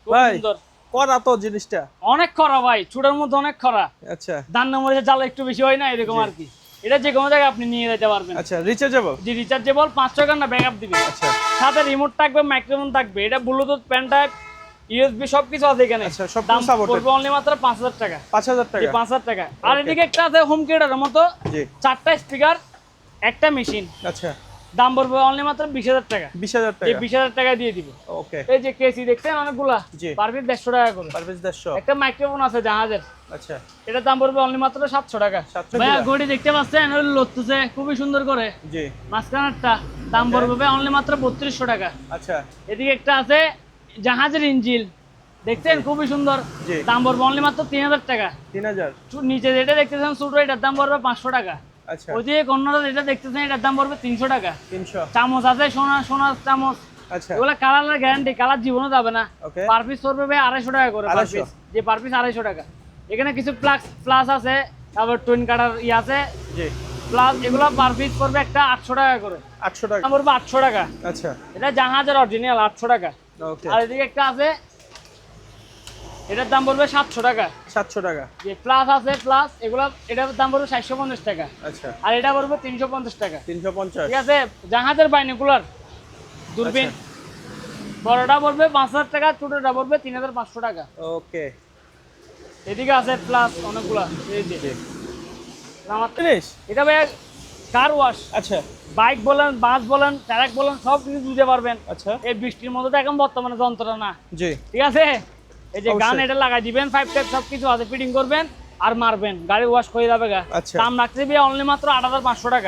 খুব ভাই সুন্দর, করা তো জিনিসটা। অনেক খরা ভাই, চুড়ার মধ্যে অনেক খরা, আচ্ছা। দান নম্বরের জ্বালা একটু বেশি হয় না, এরকম আর কি। এটা যে কোনো জায়গায় আপনি নিয়ে যেতে পারবেন। আচ্ছা, রিচার্জেবল। যে রিচার্জেবল, 500 ঘন্টা ব্যাকআপ দিবে। আচ্ছা। সাথে রিমোট থাকবে, মাইক্রোফোন থাকবে, এটা ব্লুটুথ, পেন ড্রাইভ, ইউএসবি সবকিছু আছে এখানে। আচ্ছা, সবকিছু দাম supported। পড়বে অনলি মাত্র 5000 টাকা। 5000 টাকা। 5000 টাকা। আর এদিকে একটা আছে হোম থিয়েটারের মতো, জি। 4টা স্পিকার, একটা মেশিন, আচ্ছা। দাম পড়বে অনলি মাত্র 20000 টাকা। 20000 এই টাকা। 20000 টাকা দিয়ে দিব। ওকে। এই যে কেসি দেখছেন অনেকগুলা, জি। পার পিস 150 টাকা করে। Per piece 150। একটা মাইক্রোফোন আছে জাহাজের, আচ্ছা। এটার দাম পড়বে অনলি মাত্র 700 টাকা। 700 ভাইয়া টাকা। ঘড়ি দেখতে পাচ্ছেন, ওই লড়তেছে খুবই সুন্দর করে, জি। মাঝখানেরটা দাম পড়বে অনলি মাত্র 3200 টাকা। আচ্ছা। এদিকে একটা আছে জাহাজের ইঞ্জিল, দেখছেন খুবই সুন্দর, জি। দাম পড়বে অনলি মাত্র 3000 টাকা। 3000। নিচে যেটা দেখতেছেন ছোট, এটার দাম পড়বে 500 টাকা। আচ্ছা। ওই যে কর্নার যেটা দেখতেছেন, এটার দাম পড়বে 300 টাকা। 300। চামচ আছে, সোনার চামচ, আচ্ছা। এগুলো কালারের গ্যারান্টি, কালার জীবনও যাবে না। ওকে। পার পিস পড়বে ভাই 250 টাকা করে। পার 250 পিস, যে পার পিস 250 টাকা। এখানে কিছু প্লাস আছে, তারপর টুইন কাটার আছে জি। প্লাস, এগুলো পার পিস পড়বে একটা 800 টাকা করে। 800 টাকা। দাম পড়বে 800 টাকা। আচ্ছা। এটা জাহাজের অরিজিনাল 800 টাকা। ওকে। আর এদিকে একটা আছে, এটার দাম পড়বে 700 টাকা। 700 টাকা। যে প্লাস আছে, প্লাস এগুলো, এটার দাম পড়বে 750 টাকা। আচ্ছা। আর এটা পড়বে 350 টাকা। 350। ঠিক আছে, জাহাজের বাইনোকুলার দূরবীন, বড়টা পড়বে 5000 টাকা, ছোটটা পড়বে 3500 টাকা। ওকে। এদিকে আছে প্লাস অনেকগুলা, এই যে জি। আমার জিনিস। এটা ভাই কার ওয়াশ, আচ্ছা। বাইক বলেন, বাস বলেন, ট্রাক বলেন, সব কিছু দিতে পারবেন। আচ্ছা। এই বৃষ্টির মধ্যে তো এখন বর্তমানে যন্ত্রণা, জি। ঠিক আছে। এই যে গান, অবশ্যই। এটা লাগাই দিবেন, 5 টাইপ সব কিছু আছে, ফিটিং করবেন আর মারবেন, গাড়ি ওয়াশ করে যাবে গা। আচ্ছা। দাম রাখতে অনলি মাত্র 8500 টাকা।